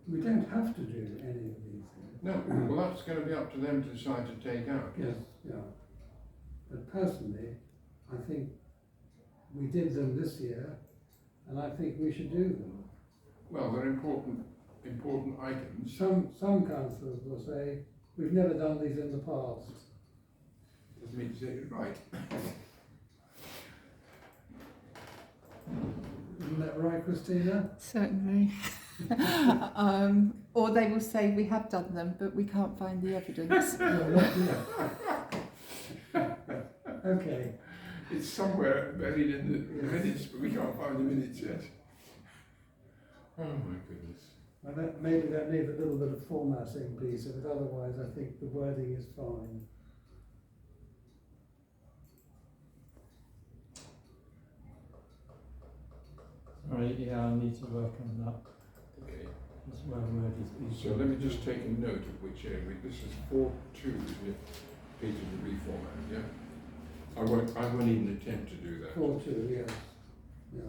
S3: We don't have to do any of these things.
S1: no, well, that's going to be up to them to decide to take out.
S3: Yes, yeah. But personally, I think we did them this year, and I think we should do them.
S1: Well, they're important items.
S3: Some councillors will say, we've never done these in the past.
S1: Doesn't mean to say it's right.
S3: Isn't that right, Christina?
S6: Certainly. Or they will say we have done them, but we can't find the evidence.
S3: Okay.
S1: It's somewhere buried in the minutes, but we can't find the minutes yet. Oh my goodness.
S3: Well, maybe that needs a little bit of formatting, Peter, but otherwise I think the wording is fine.
S5: Sorry, yeah, I need to work on that.
S1: Okay.
S5: That's where word is being.
S1: So let me just take a note of which area. This is 4.2, isn't it? Peter, the reformat, yeah? I won't even attempt to do that.
S3: 4.2, yes. Yeah.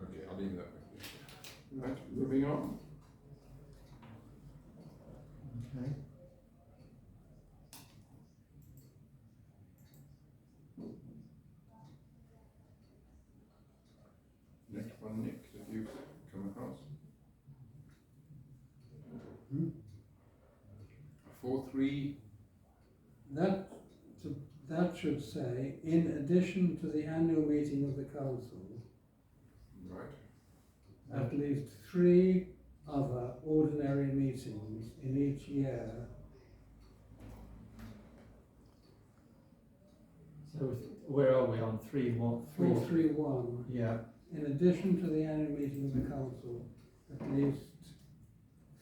S1: Okay, I'll leave that. Right, moving on.
S5: Okay.
S1: Next one, Nick, that you've come across. 4.3.
S3: That should say, in addition to the annual meeting of the council,
S1: Right.
S3: at least 3 other ordinary meetings in each year.
S5: So where are we on
S3: 431.
S5: Yeah.
S3: In addition to the annual meeting of the council, at least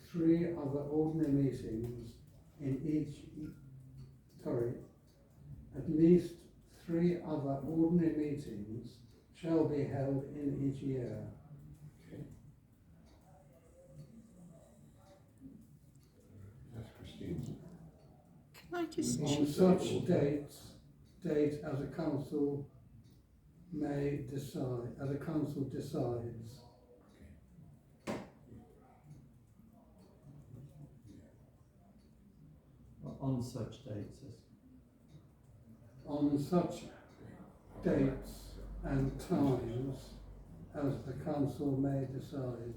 S3: 3 other ordinary meetings in each. At least 3 other ordinary meetings shall be held in each year.
S1: Okay. That's Christine.
S6: Can I just
S3: On such date as a council may decide, as a council decides.
S5: On such dates.
S3: On such dates and times as the council may decide.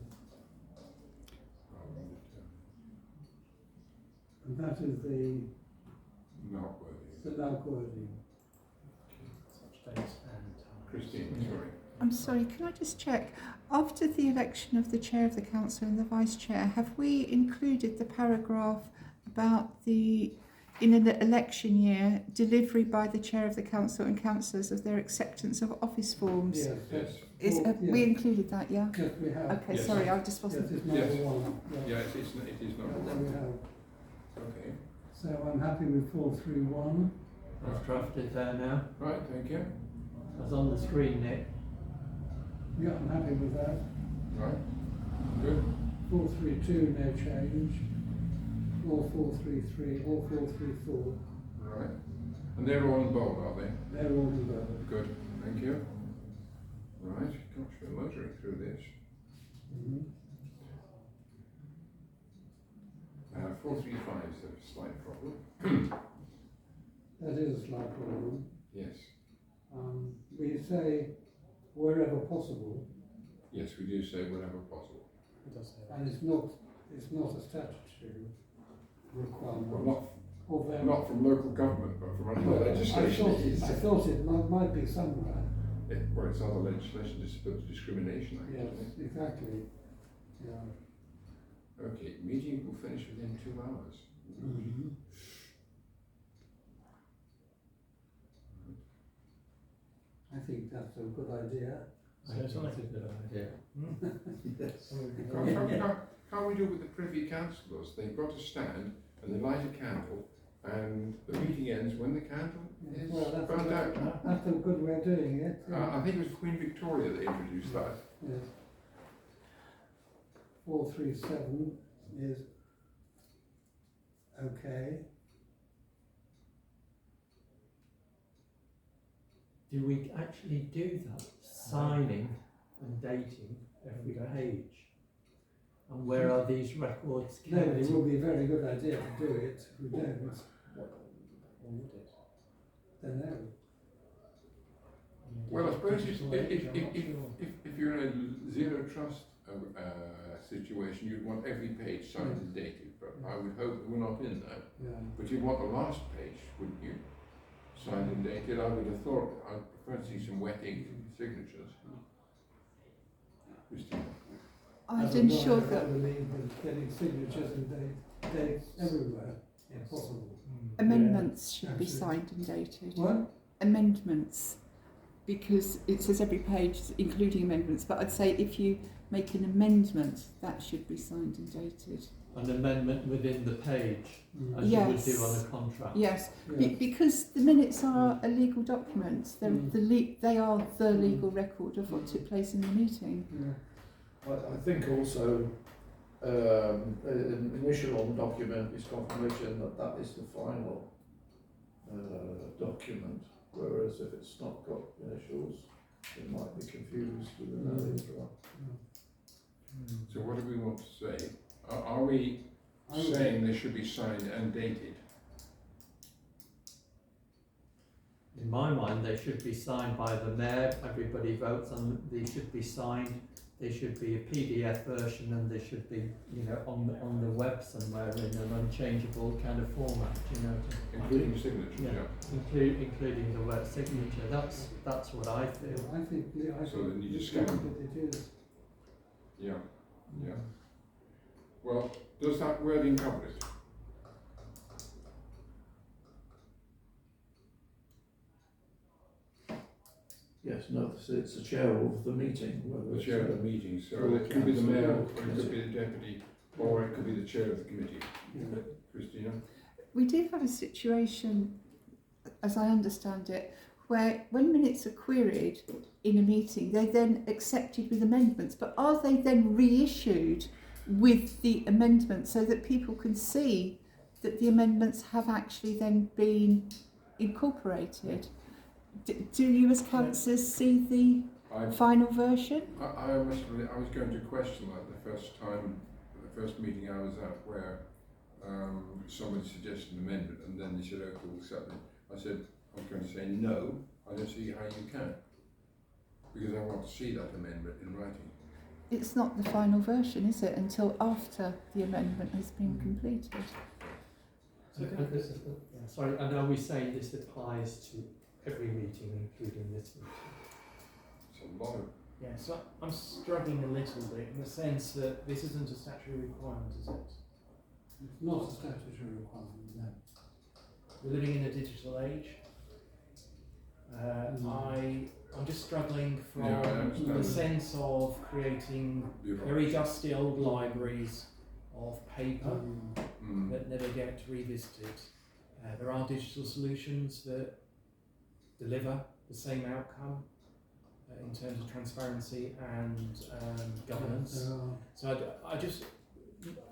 S3: And that is the NALC wording.
S7: Such dates and times.
S1: Christine, sorry.
S6: I'm sorry, can I just check? After the election of the chair of the council and the vice chair, have we included the paragraph about the, in an election year, delivery by the chair of the council and councillors of their acceptance of office forms?
S3: Yes,
S1: Yes.
S6: Have we included that, yeah?
S3: yes, we have.
S6: Okay,
S1: Yes.
S6: sorry, I just
S3: Yes,
S6: wasn't...
S3: it's number
S1: Yes.
S3: 1.
S1: Yeah, it is number
S3: There we
S1: 1.
S3: have.
S1: Okay.
S3: So I'm happy with 431.
S5: That's drafted there now.
S1: Right, thank you.
S5: That's on the screen, Nick.
S3: Yeah, I'm happy with that.
S1: Right. Good.
S3: 432, no change. Or 433, or 434.
S1: Right. And they're all in bold, are they?
S3: They're all in bold.
S1: Good. Thank you. Right. Gosh, we're motoring through this. 435 is a slight problem.
S3: That is a slight problem.
S1: Yes.
S3: We say wherever possible,
S1: Yes, we do say whenever possible.
S7: It does say that.
S3: and it's not a statutory requirement.
S1: Well,
S3: Although
S1: not from local government, but from other
S3: I
S1: legislation.
S3: thought it might be somewhere.
S1: Well, it's other legislation, discrimination, I
S3: Yes,
S1: guess.
S3: exactly. Yeah.
S1: Okay, meeting will finish within 2 hours.
S3: think that's a good idea.
S5: I think it's a good idea.
S4: Yes.
S1: Can't we do it with the privy councillors? They've got to stand and they light a candle and the meeting ends when the candle is
S3: Well,
S1: burnt out.
S3: that's a good way of doing it.
S1: I think it was Queen Victoria that introduced that.
S3: Yes. 437 is okay.
S5: Do we actually do that? Signing and dating every page? And where are these records
S3: No,
S5: kept?
S3: it would be a very good idea to do it. If we don't, then no.
S1: Well, I suppose if you're in a zero trust situation, you'd want every page signed and dated, but I would hope that we're not in that.
S3: Yeah.
S1: But you'd want the last page, wouldn't you? Signed and dated. I would have thought, I'd prefer to see some wet ink signatures. Christine?
S6: I'd ensure
S3: I
S6: that
S3: believe in getting signatures and dates everywhere, if possible.
S6: amendments should be
S3: absolutely.
S6: signed and dated.
S3: What?
S6: Amendments, because it says every page, including amendments, but I'd say if you make an amendment, that should be signed and dated.
S5: An amendment within the page,
S3: Mm.
S5: as you would
S6: Yes.
S5: do on a contract.
S6: Yes,
S3: Yeah.
S6: because the minutes are a legal document. They're
S3: Mm.
S6: they are the legal record of what took place in the meeting.
S3: Yeah.
S4: I think also an initial on the document is confirmation that that is the final document, whereas if it's not got initials, it might be confused with another as well.
S1: So what do we want to say? Are we saying they should be signed and dated?
S5: In my mind, they should be signed by the mayor, everybody votes and they should be signed. They should be a PDF version and they should be, on the web somewhere in an unchangeable kind of format,
S1: Including the signatures,
S5: Yeah. Including the web signature. That's what I feel.
S3: I think
S1: So then you just
S3: that
S1: scan.
S3: it is.
S1: Yeah, yeah. Well, does that wording cover it?
S4: Yes, no, it's the chair of the meeting.
S1: The chair of the meeting, so it could be the mayor, or it could be the deputy, or it could be the chair of the committee.
S3: Yeah.
S1: Christina?
S6: We do have a situation, as I understand it, where when minutes are queried in a meeting, they're then accepted with amendments, but are they then reissued with the amendments so that people can see that the amendments have actually then been incorporated? Do you as councillors see the final version?
S1: I must admit, I was going to question that the first meeting I was at, where somebody suggested an amendment and then they said, okay, we'll accept it. I said, I was going to say no, I don't see how you can, because I want to see that amendment in writing.
S6: It's not the final version, is it, until after the amendment has been completed?
S5: Sorry, and are we saying this applies to every meeting, including this meeting?
S1: It's a lot of...
S7: Yeah, so I'm struggling a little bit in the sense that this isn't a statutory requirement, is it?
S3: It's not a statutory requirement, no.
S7: We're living in a digital age. I'm just struggling from
S1: Yeah, I understand.
S7: the sense of creating very dusty old libraries of paper that never get revisited. There are digital solutions that deliver the same outcome in terms of transparency and governance. So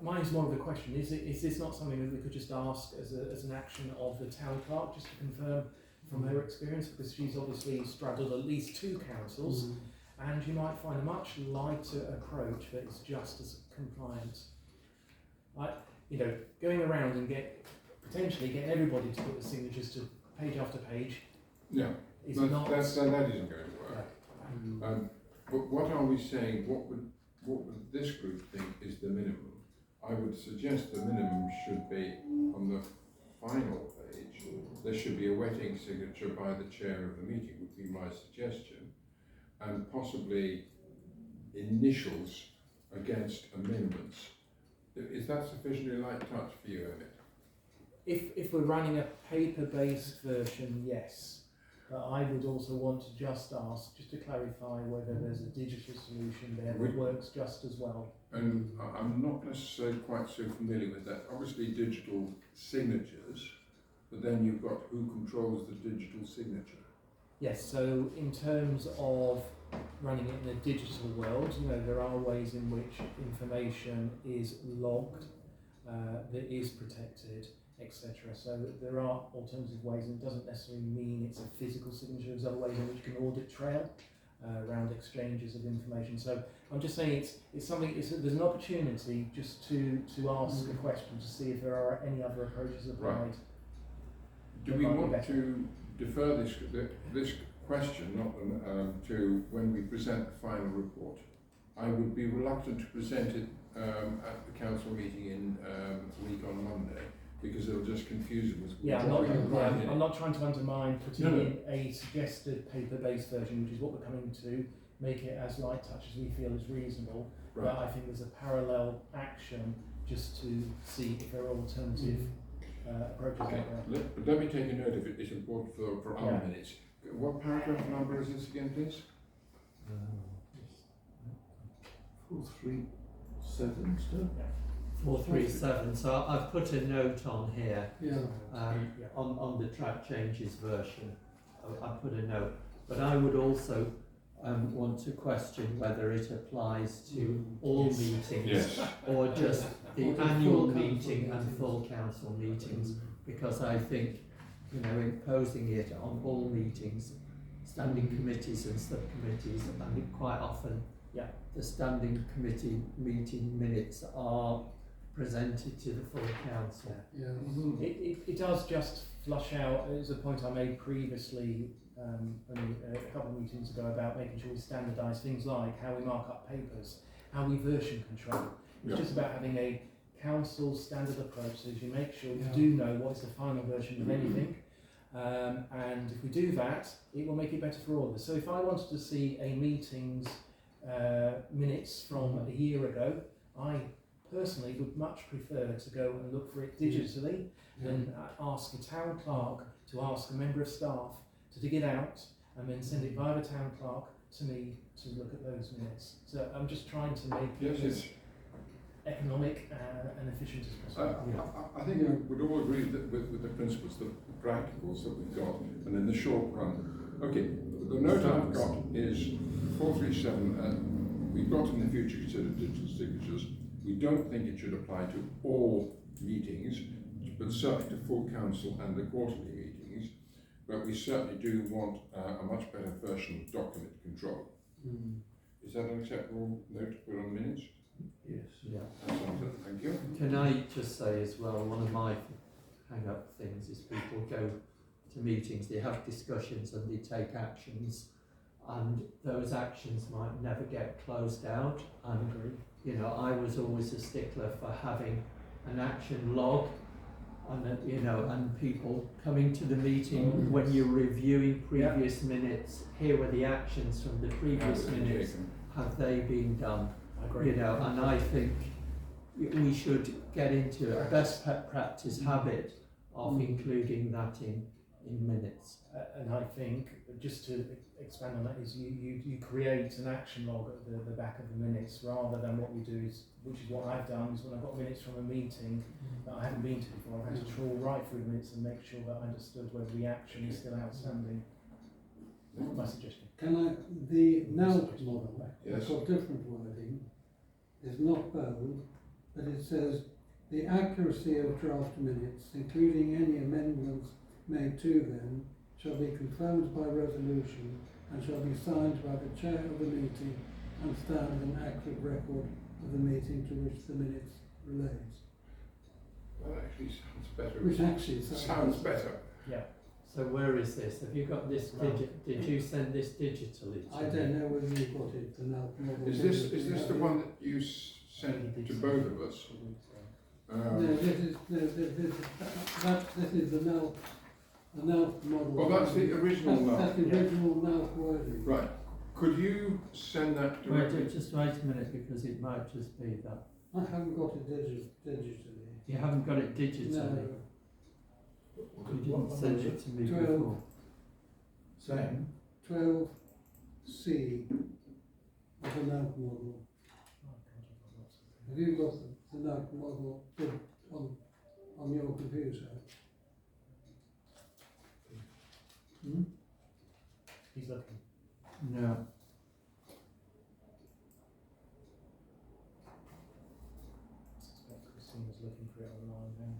S7: mine's more of a question, is this not something that we could just ask as an action of the town clerk, just to confirm from her experience, because she's obviously straddled at least two councils, and you might find a much lighter approach that is just as compliant. Like, going around and potentially get everybody to put the signatures to page after page.
S1: Yeah,
S7: is
S1: that
S7: not.
S1: isn't going to work. But what are we saying? What would this group think is the minimum? I would suggest the minimum should be on the final page. There should be a wet ink signature by the chair of the meeting, would be my suggestion, and possibly initials against amendments. Is that sufficiently light touch for you, Emmett?
S7: If we're running a paper-based version, yes. But I would also want to just ask, just to clarify whether there's a digital solution there that works just as well.
S1: And I'm not necessarily quite so familiar with that. Obviously digital signatures, but then you've got who controls the digital signature.
S7: Yes, so in terms of running it in a digital world, you know, there are ways in which information is logged, that is protected, etc. So there are alternative ways, and it doesn't necessarily mean it's a physical signature. There's other ways in which you can audit trail around exchanges of information. So I'm just saying it's something. There's an opportunity just to ask a question to see if there are any other approaches applied.
S1: Right. Do we want to defer this question to when we present the final report? I would be reluctant to present it at the council meeting in a week on Monday, because it'll just confuse them.
S7: Yeah, I'm not trying to undermine putting in a suggested paper-based version, which is what we're coming to, make it as light touch as we feel is reasonable. Right. But I think there's a parallel action just to see if there are alternative approaches out there.
S1: Let me take a note of it. It's important for our minutes. What paragraph number is this again, please?
S4: 437 still.
S5: 437. So I've put a note on here.
S3: Yeah.
S5: On the track changes version, I put a note. But I would also want to question whether it applies to all meetings or just the annual meeting and full council meetings, because I think, you know, imposing it on all meetings, standing committees and subcommittees, and quite often the standing committee meeting minutes are presented to the full council.
S3: Yeah.
S7: It does just flush out, as a point I made previously only a couple of meetings ago, about making sure we standardise things like how we mark up papers, how we version control. It's just about having a council standard approach, so as you make sure you do know what is the final version of anything. And if we do that, it will make it better for all of us. So if I wanted to see a meeting's minutes from a year ago, I personally would much prefer to go and look for it digitally than ask a town clerk to ask a member of staff to dig it out and then send it via the town clerk to me to look at those minutes. So I'm just trying to make it as economic and efficient as possible.
S1: I think we would all agree that with the principles, the practicals that we've got, and in the short run. Okay, the note I've got is 437, and we've got in the future considered digital signatures. We don't think it should apply to all meetings, but certainly to full council and the quarterly meetings. But we certainly do want a much better version of document control. Is that an acceptable note to put on minutes?
S4: Yes.
S5: Yeah.
S1: That sounds good. Thank you.
S5: Can I just say as well, one of my hang-up things is people go to meetings, they have discussions and they take actions, and those actions might never get closed out. And you know, I was always a stickler for having an action log, and you know, and people coming to the meeting when you're reviewing previous minutes. Here were the actions from the previous minutes. Have they been done? You know, and I think we should get into a best practice habit of including that in minutes.
S7: And I think, just to expand on that, is you create an action log at the back of the minutes, rather than what we do is, which is what I've done, is when I've got minutes from a meeting that I haven't been to before, I've had to trawl right through the minutes and make sure that I understood whether the action is still outstanding. That's my suggestion.
S3: The NALP model, it's got different wording, is not bold, but it says the accuracy of draft minutes, including any amendments made to them, shall be confirmed by resolution and shall be signed by the chair of the meeting and stand an accurate record of the meeting to which the minutes relates.
S1: That actually sounds better.
S3: Which actually
S1: sounds better.
S7: Yeah.
S5: So where is this? Have you got this? Did you send this digitally?
S3: I don't know whether you've got it, the NALP model.
S1: Is this the one that you sent to both of us?
S3: No, this is the NALP model.
S1: Well, that's the original NALP.
S3: That's the original NALP wording.
S1: Right. Could you send that directly?
S5: Just wait a minute, because it might just be that.
S3: I haven't got it digitally.
S5: You haven't got it digitally?
S3: No.
S5: You didn't send it to me
S3: 12.
S5: before.
S4: Same.
S3: 12C of the NAC model. Have you got the NAC model on your computer? Hmm?
S7: He's looking.
S5: No.
S7: I suspect Christine was looking for it online now.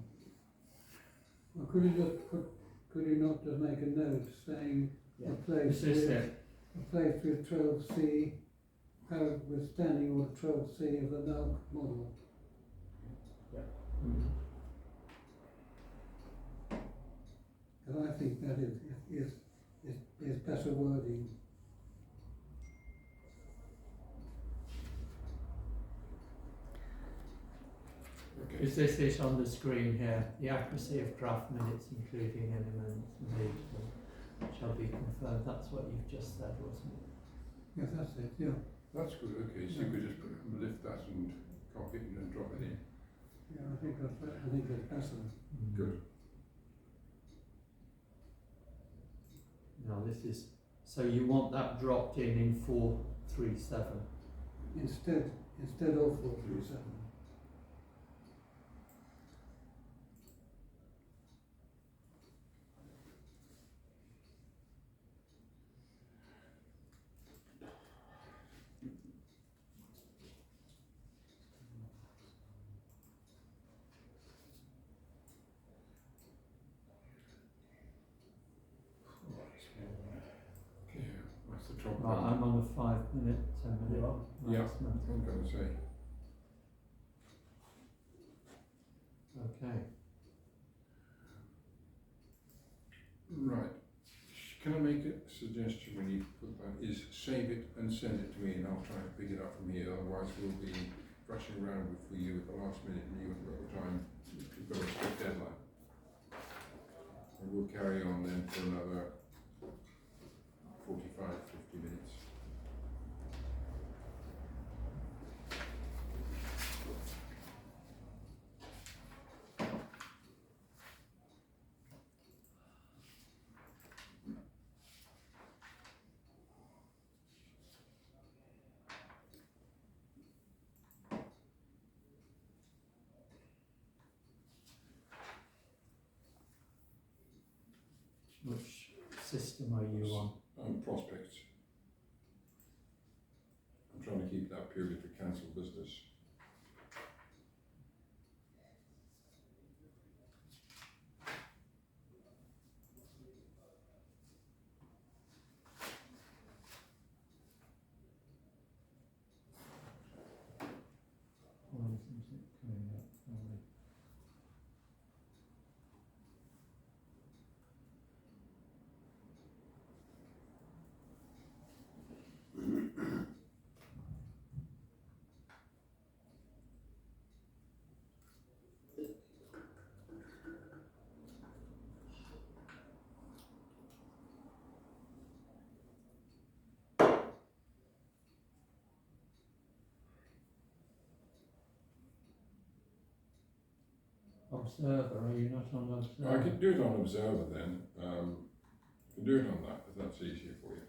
S3: Or could you not just make a note saying
S7: Yeah.
S3: replace
S5: This is
S3: with,
S5: it.
S3: replace with 12C, with standing order 12C of the NAC model?
S5: Mm.
S3: And I think that is better wording.
S1: Okay.
S5: Is this it on the screen here? The accuracy of draft minutes, including elements made, shall be confirmed. That's what you've just said, wasn't it?
S3: Yes, that's it, yeah.
S1: That's good, okay, so you could just lift that and copy it and drop it in.
S3: Yeah, I think that's better.
S1: Good.
S5: Now this is, so you want that dropped in 437.
S3: Instead of 437.
S1: Okay, that's the top
S5: Right,
S1: one.
S5: I'm on a 5 minute, 10 minute.
S7: You are?
S1: Yeah.
S5: maximum.
S1: I'm going to say.
S5: Okay.
S1: Right. Can I make a suggestion when you put that? Is save it and send it to me, and I'll try and pick it up from here. Otherwise, we'll be rushing around for you at the last minute, and you haven't got the time. We've got a strict deadline. And we'll carry on then for another 45, 50 minutes.
S5: Which system are you on?
S1: Prospects. I'm trying to keep that purely for council business.
S5: Why isn't it coming up for me? Observer, are you not on Observer?
S1: I can do it on Observer then. I can do it on that if that's easier for you.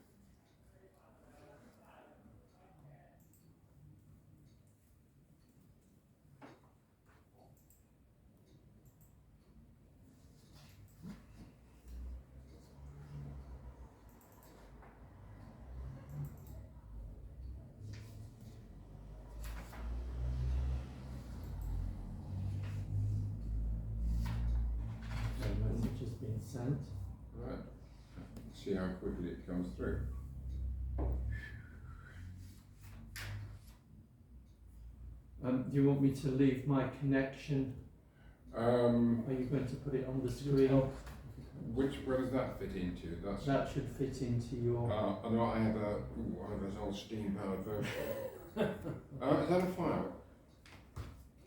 S5: So the message has been sent.
S1: Right. See how quickly it comes through.
S5: Do you want me to leave my connection? Are you going to put it on the screen?
S1: Where does that fit into? That's.
S5: That should fit into your.
S1: I know I have one of those old steam-powered versions. Is that a file?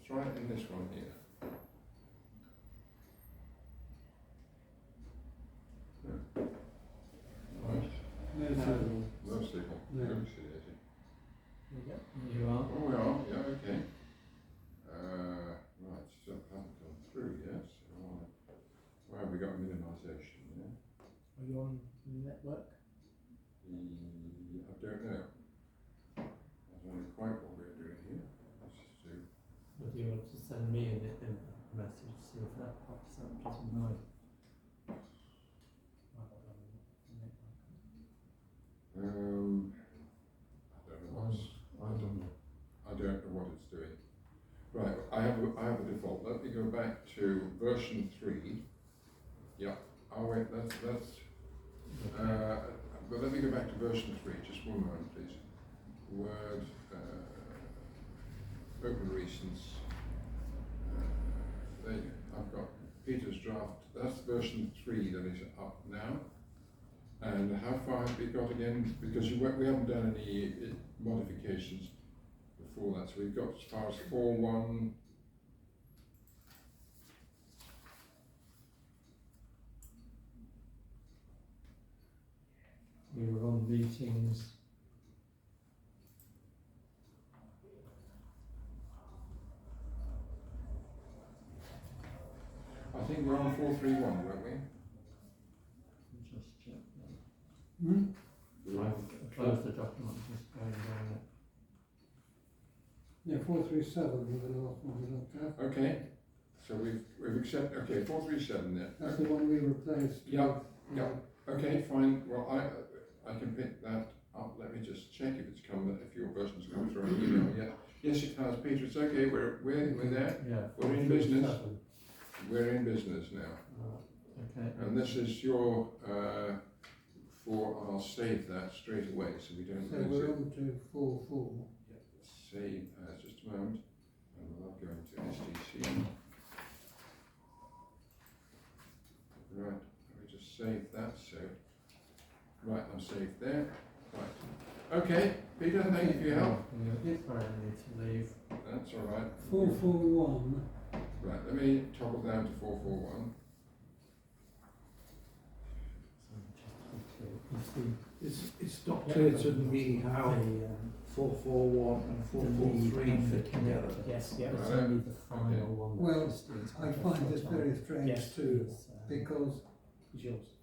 S1: Try it in this one here. Yeah. Right.
S3: No
S5: No.
S3: signal.
S1: No signal.
S3: No.
S1: Very silly.
S7: There you go.
S5: You are.
S1: Oh, we are. Yeah. Okay. Right. Stuff hasn't gone through yet. So where have we got minimisation? Yeah.
S7: Are you on the network?
S1: I don't know. I don't know quite what we're doing here. Let's just do.
S5: Would you want to send me a message, see if that pops up, just mine?
S1: I don't know what's. I don't know what it's doing. Right, I have a default. Let me go back to version 3. Yeah. Oh wait, that's. But let me go back to version 3. Just one moment, please. Word. Open recents. There you go. I've got Peter's draft. That's version 3 that is up now. And how far have we got again? Because we haven't done any modifications before that. So we've got as far as 4.1.
S5: We were on meetings.
S1: I think we're on 4.3.1, weren't we?
S5: Just check that.
S3: Hmm?
S5: Close the document, just going down it.
S3: Yeah, 437 was the last one we looked at.
S1: Okay. So we've accepted. Okay, 4.3.7 there.
S3: That's the one we replaced.
S1: Yeah,
S3: with,
S1: yeah. Okay, fine. Well, I can pick that up. Let me just check if it's come. If your version's come through an email yet. Yes, it has, Peter. It's okay. We're there.
S5: Yeah.
S1: We're in business.
S5: 437.
S1: We're in business now.
S5: Okay.
S1: And this is your. I'll save that straight away so we don't
S3: So
S1: lose
S3: we're
S1: it.
S3: on to 4.4.
S1: Save as just a moment, and we'll go into STC. Right, let me just save that. So, right, I'm saved there. Right, okay, Peter, thank you for your help.
S5: Yeah. Sorry, I need to leave.
S1: That's all right.
S3: 441.
S1: Right, let me toggle down to 4.4.1.
S4: It's not clear to me how 441 and 443 fit together.
S5: Yes, yeah,
S1: Right.
S5: it's only the final one. that
S3: Well,
S5: Christine's
S3: I
S5: got
S3: find this
S5: on.
S3: very strange
S7: Yes.
S3: too,
S5: It's,
S3: because
S7: It's yours.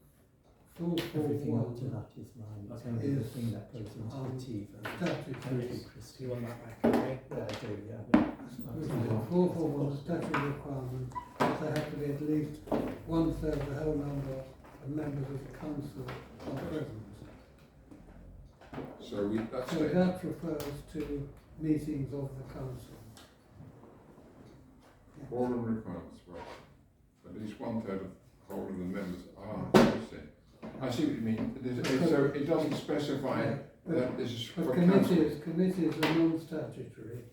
S5: everything up to
S3: 441
S5: that is mine. It's
S7: Okay.
S5: only the
S3: Is,
S5: thing that goes into the TiVo. Thank you,
S3: statutory.
S7: Do you
S5: Christine.
S7: want that back? Okay.
S5: Yeah, I do, yeah.
S3: 441 statutory requirement that there have to be at least 1/3 the whole number of members of the council are present.
S1: So that's
S3: So
S1: it.
S3: that refers to meetings of the council.
S1: Quorum requirements. Well, at least 1/3 of whole of the members are. I see what you mean. So it doesn't specify
S3: Yeah,
S1: that this is
S3: But
S1: for council.
S3: committees are non-statutory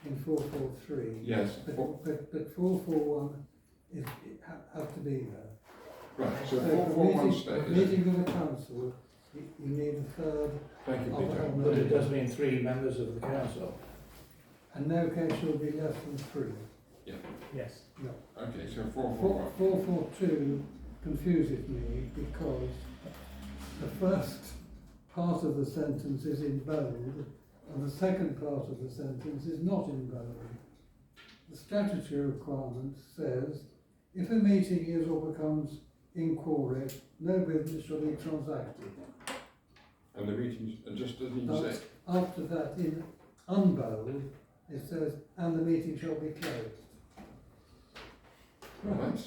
S3: in 443.
S1: Yes.
S3: But 441 has to be there.
S1: Right. So
S3: So for
S1: 4.4.1
S3: meeting
S1: stays.
S3: of the council, you need a third
S1: Thank you,
S3: of the
S1: Peter.
S3: whole
S4: But it
S3: number.
S4: does mean 3 members of the council.
S3: And no case shall be less than 3.
S7: Yes.
S1: Okay, so 4.4.1.
S3: 442 confuses me because the first part of the sentence is in bold and the second part of the sentence is not in bold. The statutory requirement says if a meeting is or becomes inquire, no business shall be transacted.
S1: And the meetings, and just doesn't even
S3: But
S1: say.
S3: after that, in unbold, it says, and the meeting shall be closed.
S1: Right.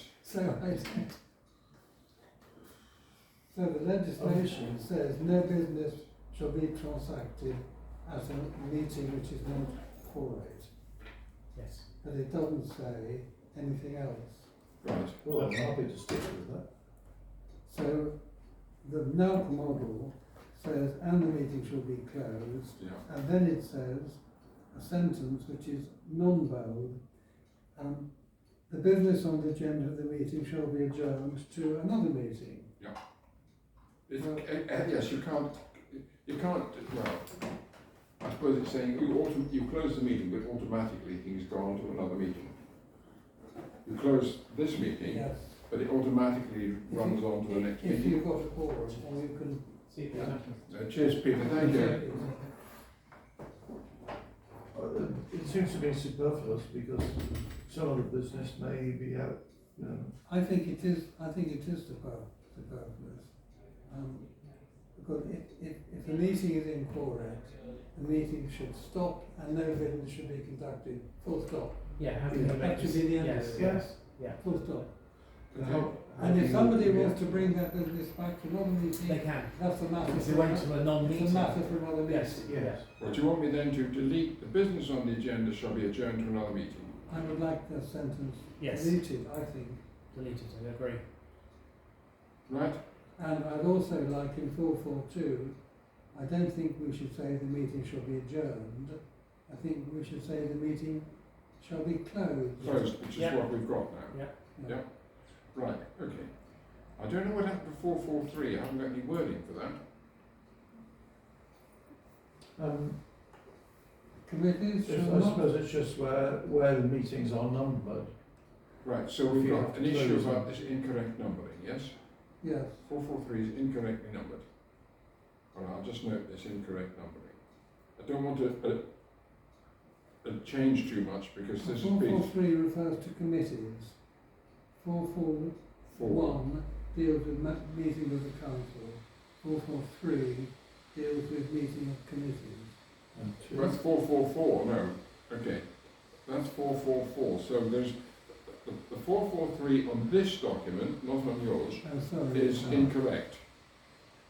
S3: So the legislation says no business shall be transacted at a meeting which is not quorate,
S7: Yes.
S3: but it doesn't say anything else.
S1: Right.
S4: Well, I'm happy to stick with that.
S3: So the NELP model says, and the meeting shall be closed,
S1: Yeah.
S3: and then it says a sentence which is non-bold, the business on the agenda of the meeting shall be adjourned to another meeting.
S1: Yes, you can't, well, I suppose it's saying you close the meeting, but automatically things go on to another meeting. You close this meeting,
S3: Yes.
S1: but it automatically runs on to the next
S3: If
S1: meeting.
S3: you've got a quorum, or you can.
S7: See if it happens.
S1: Cheers, Peter, thank you.
S4: It seems to be superfluous because some of the business may be out, you know.
S3: I think it is superfluous. Because if the meeting is incorrect, the meeting should stop and no business should be conducted. Full stop.
S7: Yeah, how can you make
S3: That should
S7: this?
S3: be the end of
S7: Yes,
S3: it.
S7: yes, yeah.
S3: Full stop.
S1: Okay.
S3: And if somebody wants to bring that business back to another
S7: They
S3: meeting,
S7: can.
S3: that's a matter.
S7: Because they
S3: for
S7: went to a
S3: It's a
S7: non-meeting.
S3: matter for another meeting.
S7: Yes, yes.
S1: Well, do you want me then to delete the business on the agenda shall be adjourned to another meeting?
S3: I would like that sentence
S7: Yes.
S3: deleted, I think.
S7: Delete it, I agree.
S1: Right?
S3: And I'd also like in 442, I don't think we should say the meeting shall be adjourned. I think we should say the meeting shall be closed.
S1: Closed, which is
S7: Yeah.
S1: what we've got now.
S7: Yeah.
S1: Right, okay. I don't know what happened to 443. I haven't got any wording for that.
S3: Committees shall
S4: I
S3: not.
S4: suppose it's just where the meetings are numbered.
S1: Right, so we've
S4: You
S1: got
S4: have
S1: an
S4: to
S1: issue
S4: close
S1: about
S4: them.
S1: this incorrect numbering, yes?
S3: Yes.
S1: 443 is incorrectly numbered. Well, I'll just note this incorrect numbering. I don't want to change too much because this has been
S3: 443 refers to committees. 441
S1: 4.
S3: deals with meeting of the council. 443 deals with meeting of committees.
S4: And
S1: That's 444, no. Okay. That's 444. So there's the 443 on this document, not on yours,
S3: Oh, sorry.
S1: is incorrect.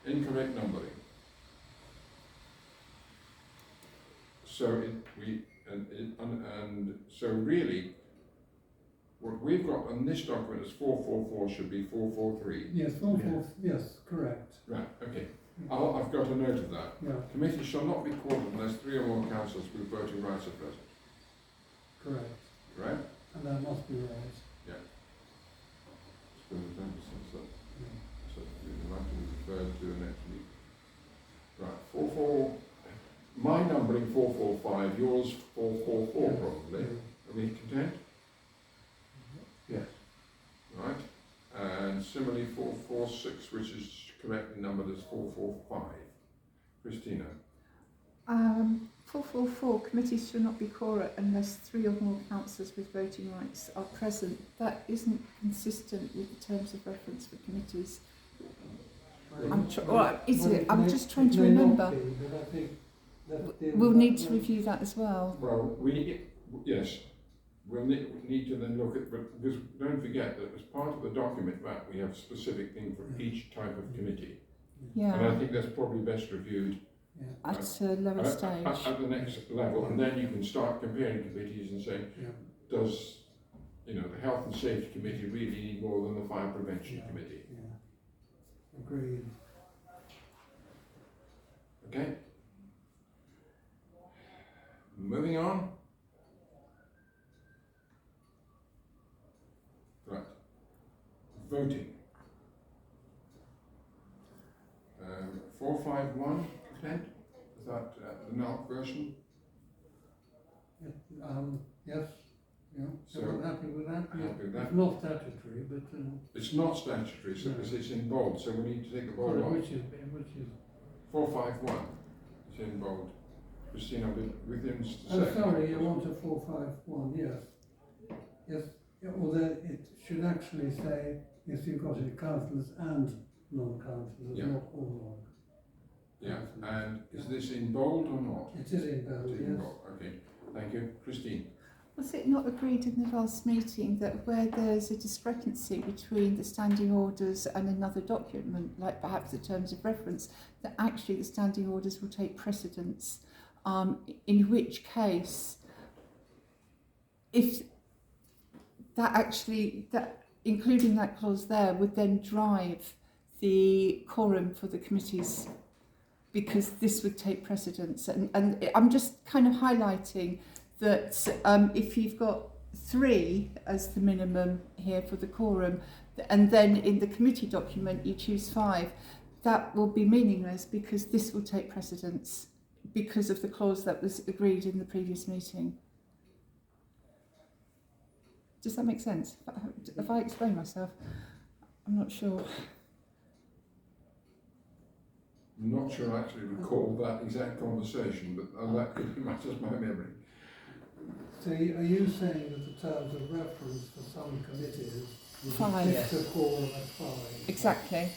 S1: Incorrect numbering. So so really, what we've got on this document as 444 should be 443.
S3: Yes, 444. Yes, correct.
S1: Right. Okay. I've got a note of that.
S3: Yeah,
S1: Committees shall not be called unless 3 or more councillors with voting rights are present.
S3: correct.
S1: Right?
S3: And that must be right.
S1: So the matter is referred to the next week. Right. 44. My numbering 445. Yours 444 probably. Are we content?
S4: Yes.
S1: Right. And similarly 446, which is correctly numbered as 445. Christina.
S6: 444, committees shall not be quorate unless 3 or more councillors with voting rights are present. That isn't consistent with the terms of reference for committees. I'm just trying to remember.
S3: But I think
S6: We'll need to review that as well.
S1: Well, yes, we'll need to then look at, but because don't forget that as part of the document that we have a specific thing for each type of committee. And I
S6: Yeah,
S1: think that's probably best reviewed
S6: at a lower stage.
S1: at the next level, and then you can start comparing committees and saying, does the Health and Safety Committee really need more than the Fire Prevention Committee?
S3: Yeah. Agreed.
S1: Okay. Moving on. Right. Voting. 451, Clint? Is that the NALC version?
S3: Yes. Yeah.
S1: So,
S3: Everyone happy with that?
S1: happy with that.
S3: It's not statutory, but
S1: It's not statutory, so it's in bold, so we need to take the bold off.
S3: which is
S1: 451 is in bold. Christina, within just a
S3: Oh,
S1: second.
S3: sorry, you want a 451, yes. Yes, although it should actually say, yes, you've got it, councillors and non-councillors,
S1: Yeah.
S3: not all
S1: Yeah, and is this in bold or not?
S3: non. It is in bold,
S1: It's in
S3: yes.
S1: bold. Okay, thank you. Christine?
S6: Was it not agreed in the last meeting that where there's a discrepancy between the standing orders and another document, like perhaps the terms of reference, that actually the standing orders will take precedence? In which case, if that including that clause there would then drive the quorum for the committees, because this would take precedence. And I'm just kind of highlighting that if you've got 3 as the minimum here for the quorum, and then in the committee document you choose 5, that will be meaningless because this will take precedence because of the clause that was agreed in the previous meeting. Does that make sense? Have I explained myself? I'm not sure.
S1: I'm not sure I actually recall that exact conversation, but that could be matters my memory.
S3: So are you saying that the terms of reference for some committees would
S6: 5.
S3: be 6 to 4 and 5?
S6: Exactly.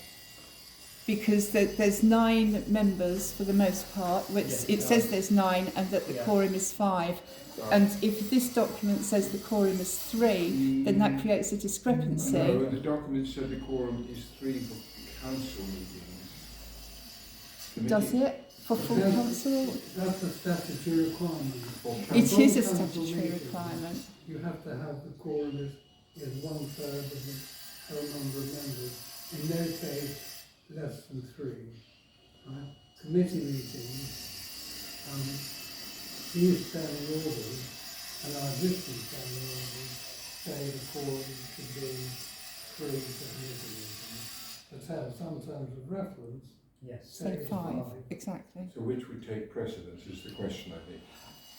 S6: because there's 9 members for the most part, which
S7: Yes,
S6: it
S7: it
S6: says
S7: does.
S6: there's 9 and that the
S7: Yeah.
S6: quorum is 5. And if this document says the quorum is 3, then that creates a discrepancy.
S1: No, the document said the quorum is 3 for council meetings.
S6: Does it? For full
S3: Yes.
S6: council?
S3: That's a statutory requirement.
S1: For
S6: It
S1: council-
S6: is a
S3: Council
S6: statutory
S3: meetings,
S6: requirement.
S3: You have to have the quorum is 1/3 of the whole number of members. In no case, less than 3. Right? Committee meetings, these standing orders and our existing standing orders say the quorum should be 3 for committee meetings. But have some terms of reference,
S7: Yes.
S6: Say 5, exactly.
S1: So which would take precedence is the question, I think.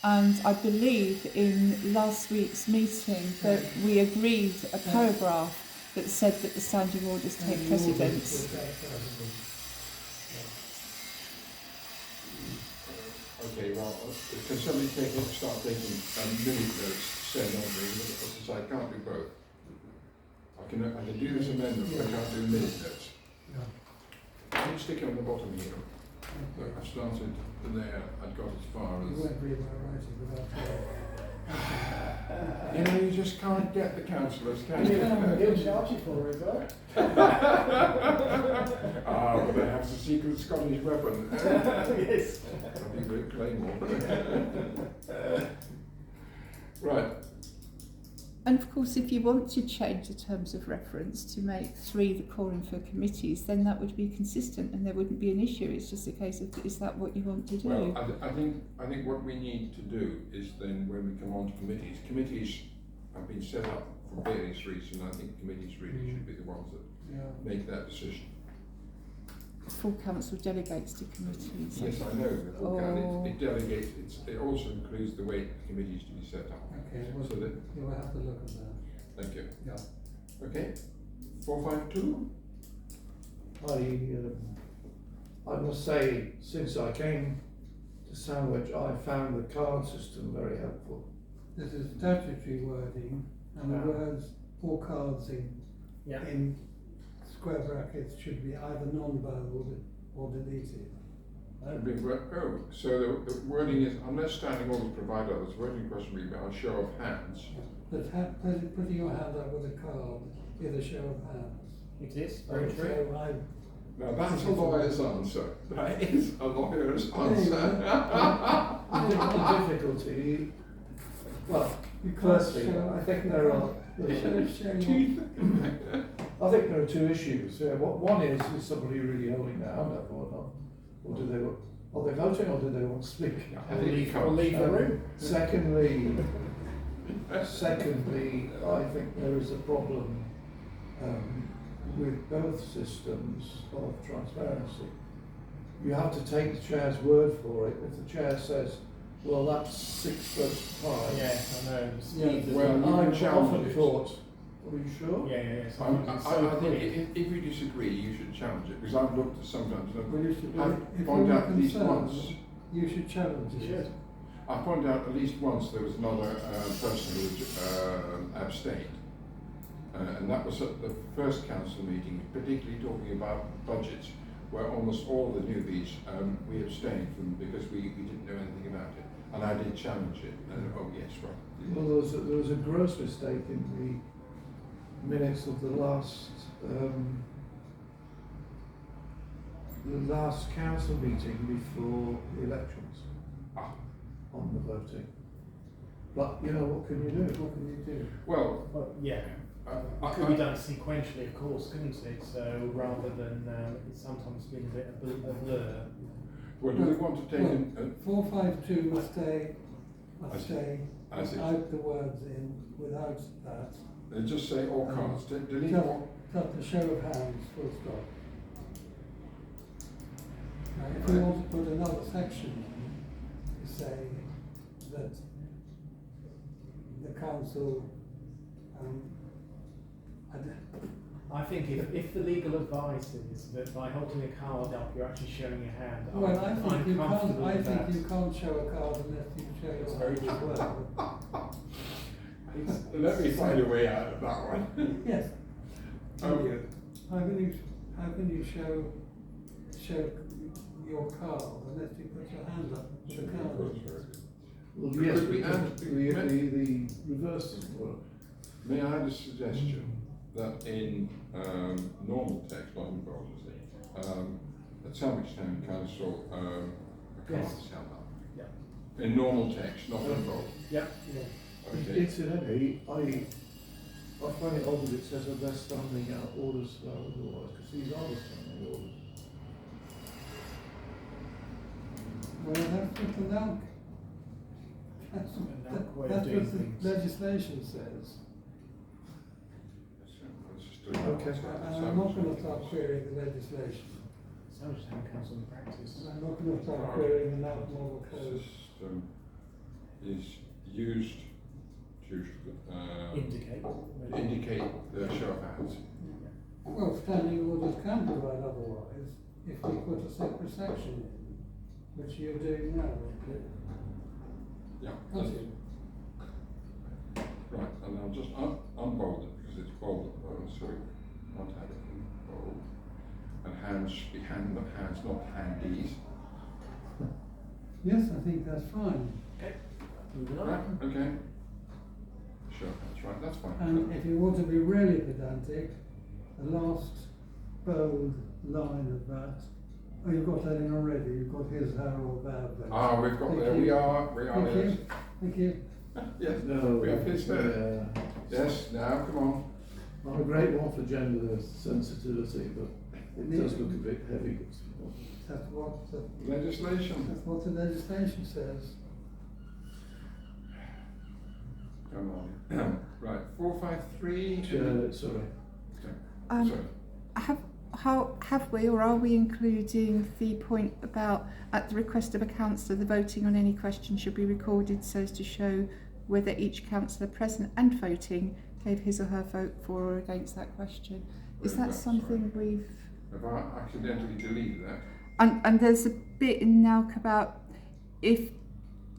S6: And I believe in last week's meeting that we agreed a paragraph that said that the standing orders take
S3: standing orders
S6: precedence.
S3: will take precedence.
S1: Okay, well, can somebody start taking minute notes, say something, because I can't do both. I can do this amendment, but I can't do minute notes.
S3: Yeah.
S1: Can you stick it on the bottom here? Look,
S3: Okay.
S1: I started there, I'd got as far
S3: You
S1: as...
S3: won't read my writing without
S1: You know, you just can't get the councillors, can you?
S4: He'll charge you for it, right?
S1: Ah, but they have the secret Scottish weapon.
S4: Yes.
S1: I think we're Claymore. Right.
S6: And of course, if you want to change the terms of reference to make 3 the quorum for committees, then that would be consistent and there wouldn't be an issue. It's just a case of, is that what you want to do?
S1: Well, I think what we need to do is then when we come on to committees have been set up for various reasons. I think committees really should be the ones that make that decision.
S6: Full council delegates to committees.
S1: Yes, I know. The full
S6: Oh.
S1: council, it delegates. It also includes the way the committees to be set up.
S3: Okay, well,
S1: So that,
S3: you'll have to look at that.
S1: thank you.
S3: Yeah.
S1: Okay. 452.
S4: I must say, since I came to Sandwich, I found the card system very helpful.
S3: This is statutory wording, and the words or cards
S7: Yeah.
S3: in square brackets should be either non-bold or deleted.
S1: So the wording is, unless standing orders provide others, wording question will be by a show of hands.
S3: But putting your hand up with a card is a show of hands.
S7: It is, very true.
S3: So
S1: Now that's a lawyer's answer. That is a lawyer's answer.
S4: The difficulty, well,
S3: you can't
S4: firstly,
S3: show.
S4: I think there are I think there are 2 issues. One is somebody really holding their hand up or not? Or are they voting or do they want to speak?
S7: Or leave the room.
S4: Secondly, I think there is a problem with both systems of transparency. You have to take the chair's word for it. If the chair says, well, that's 6 votes to 5.
S7: Yes, I know.
S3: Yeah,
S7: Steve,
S1: well, you can
S4: I've
S1: challenge
S4: often
S1: it.
S4: thought, are you sure?
S7: yeah.
S1: I
S7: Sometimes it's so
S1: think
S7: quick.
S1: if you disagree, you should challenge it, because I've looked at sometimes, and
S3: Well, you should,
S1: I've
S3: if
S1: pointed
S3: you're
S1: out at least
S3: concerned,
S1: once,
S3: you should challenge
S7: You
S3: it.
S7: should.
S1: I pointed out at least once there was another person who abstained. And that was at the first council meeting, particularly talking about budgets, where almost all the newbies, we abstained from because we didn't know anything about it. And I did challenge it, and oh yes, right.
S4: Well, there was a gross mistake in the minutes of the last council meeting before the elections on the voting. But you know, what can you do?
S3: What can you do?
S1: Well,
S7: Well, yeah. It could be done sequentially, of course, couldn't it? So rather than it's sometimes been a bit of a blur.
S1: well, do we want to take an
S3: 452 must stay
S1: as it-
S3: without the words in, without that.
S1: just say all cards, delete all.
S3: Just a show of hands, full stop. Now, if we want to put another section in, to say that the council,
S7: I think if the legal advice is that by holding a card up you're actually showing your hand,
S3: well, I
S7: I'm
S3: think you can't.
S7: comfortable
S3: I
S7: with
S3: think
S7: that.
S3: you can't show a card unless you show
S7: That's
S3: your
S7: very
S3: hand as
S7: true.
S3: well.
S1: Let me find a way out of that one.
S3: Yes.
S1: Oh.
S3: How can you show show your card unless you put your hand up with the card.
S4: Well,
S1: Could
S4: yes,
S1: we
S4: but
S1: add-
S4: the reverse doesn't work.
S1: May I add a suggestion that in normal text, not in bold, at Sandwich Town Council, a card
S7: Yes.
S1: is held up.
S7: Yeah.
S1: In normal text, not in bold.
S7: Yeah.
S3: Yeah.
S1: Okay.
S4: Incidentally, I find it odd that it says that they're standing out orders for otherwise, because these are the standing orders.
S3: Well, that's what the NALC, that's,
S7: NALC way of
S3: that's
S7: doing
S3: what the
S7: things.
S3: legislation says.
S1: Let's just do that.
S4: Okay.
S3: And I'm not going to start querying the legislation.
S7: Sandwich Town Council in practice.
S3: And I'm not going to start querying the NALC model code.
S1: System is used to indicate the show of hands.
S3: Well, standing orders can provide otherwise if we put a separate section in, which you're doing now.
S1: Yeah.
S3: Can't you?
S1: Right, and I'll just unbold it because it's bold at the moment, so we can't have it in bold. And hands should be hand, not hands, not handies.
S3: Yes, I think that's fine.
S7: Moving on.
S1: Right, okay. Sure, that's right, that's fine.
S3: And if you want to be really pedantic, the last bold line of that, oh, you've got that in already, you've got his, her or their vote.
S1: Ah, we've got
S3: Thank
S1: there,
S3: you.
S1: we are,
S3: Thank
S1: yes.
S3: you, thank you.
S1: Yes,
S4: No,
S1: we have his there. Yes, now, come on.
S4: I'm a great one for gender sensitivity, but it does look a bit heavy.
S3: That's what the,
S1: Legislation.
S3: that's what the legislation says.
S1: Come on. Right, 453.
S4: Sorry.
S1: Sorry.
S6: Have we, or are we including the point about, at the request of a councillor, the voting on any question should be recorded so as to show whether each councillor present and voting gave his or her vote for or against that question? Is that something we've...
S1: Have I accidentally deleted that?
S6: And there's a bit in NALC about if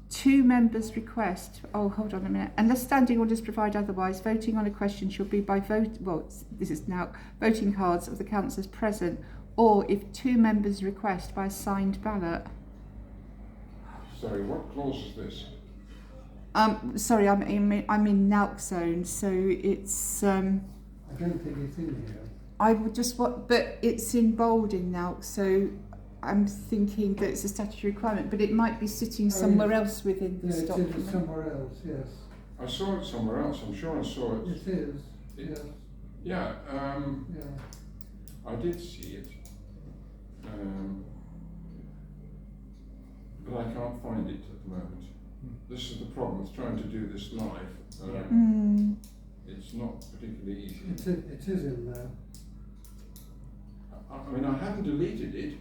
S6: two members request, oh hold on a minute, unless standing orders provide otherwise, voting on a question should be by this is now voting cards of the councillors present, or if two members request by a signed ballot.
S1: Sorry, what clause is this?
S6: Sorry, I'm in NALC zone, so it's
S3: I don't think it's in here.
S6: I would just want, but it's in bold in NALC, so I'm thinking that it's a statutory requirement, but it might be sitting somewhere else within
S3: Yeah,
S6: this
S3: it
S6: document.
S3: is somewhere else, yes.
S1: I saw it somewhere else, I'm sure I saw it.
S3: It is, yes,
S1: Yeah,
S3: yeah.
S1: I did see it. But I can't find it at the moment. This is the problem with trying to do this live. It's not particularly easy.
S3: It is in there.
S1: I mean, I haven't deleted it.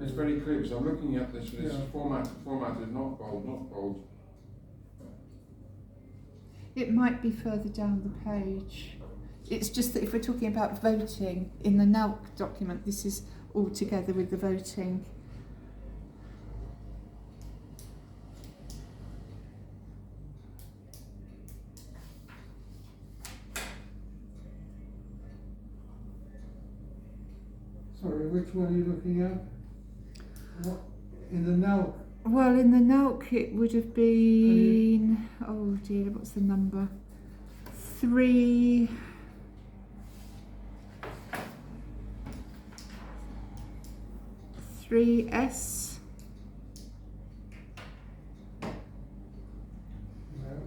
S1: It's very clear because I'm looking at this and it's
S3: Yeah.
S1: formatted not bold, not bold.
S6: It might be further down the page. It's just that if we're talking about voting in the NALC document, this is all together with the voting.
S3: Sorry, which one are you looking at? What, in the NALC?
S6: Well, in the NALC it would have been, oh dear, what's the number? 3... S.
S3: No.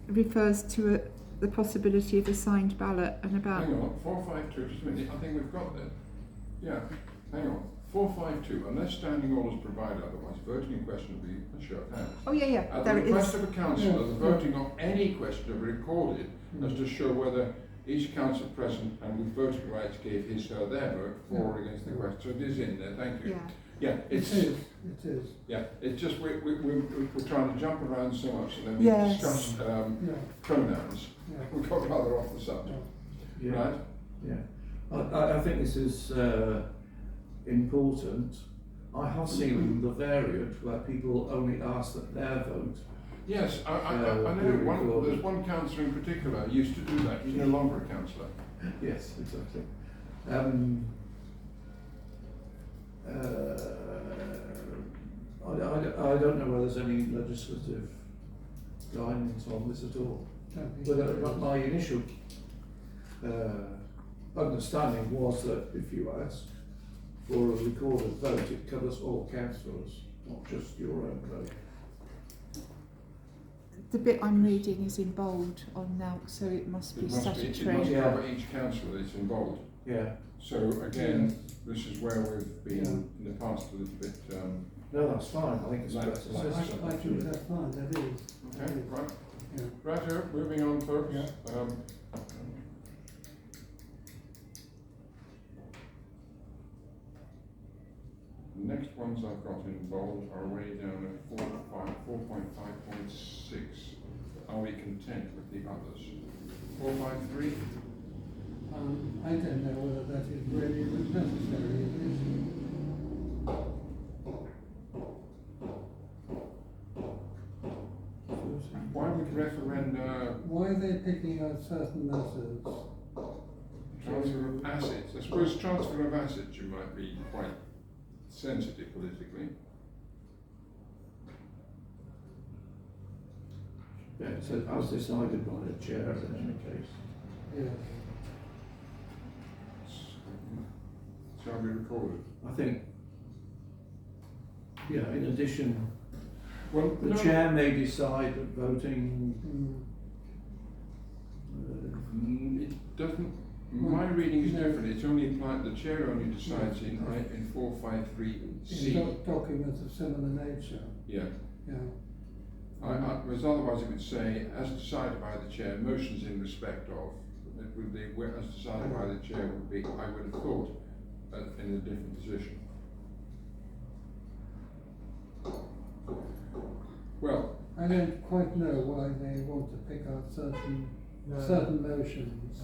S6: refers to the possibility of a signed ballot and about...
S1: Hang on, 452, just a minute, I think we've got that. Yeah, hang on. 452, unless standing orders provide otherwise, voting in question will be a show of hands.
S6: Oh yeah, yeah,
S1: At
S6: there
S1: the
S6: it
S1: request
S6: is.
S1: of a councillor, the voting on any question will be recorded as to show whether each councillor present and with voting rights gave his or their vote for or against the question. So it is in there, thank you.
S6: Yeah.
S1: Yeah,
S3: It is.
S1: Yeah, it's just we're trying to jump around so much and then we
S6: Yes.
S1: discuss
S3: Yeah,
S1: pronouns.
S3: yeah.
S1: We got rather off the subject,
S4: Yeah.
S1: right?
S4: Yeah. I think this is important. I have seen the variant where people only ask that their vote
S1: Yes, I know. There's one councillor in particular who used to do that. He's no longer a councillor.
S4: Yes, exactly. I don't know whether there's any legislative guidance on this at all. But my initial understanding was that if you ask for a recorded vote, it covers all councillors, not just your own vote.
S6: The bit I'm reading is in bold on now, so it must be
S1: It
S6: statutory.
S1: must cover each councillor that's involved.
S4: Yeah.
S1: So again, this is where we've been in the past a little bit.
S4: No, that's fine. I think it's
S1: Like-
S4: better.
S3: I think that's fine, that is.
S1: Okay, right.
S3: Yeah.
S1: Righto, moving on, folks.
S3: Yeah.
S1: The next ones I've got in bold are way down at 4.5.6. Are we content with the others? 453?
S3: I don't know whether that is really necessary, is it?
S1: Why would referenda
S3: Why are they picking out certain matters?
S1: transfer of assets? I suppose transfer of assets you might be quite sensitive politically.
S4: Yeah, so as decided by the chair in any case.
S3: Yes.
S1: Shall be recorded.
S4: I think, yeah, in addition,
S1: Well,
S4: the chair may decide that voting,
S1: It doesn't. My reading is different. It's only applied. The chair only decides in 453C.
S3: In documents of similar nature,
S1: Yeah.
S3: yeah.
S1: Whereas otherwise it would say, as decided by the chair, motions in respect of. It would be as decided by the chair would be. I would have thought in a different position. Well,
S3: I don't quite know why they want to pick out certain motions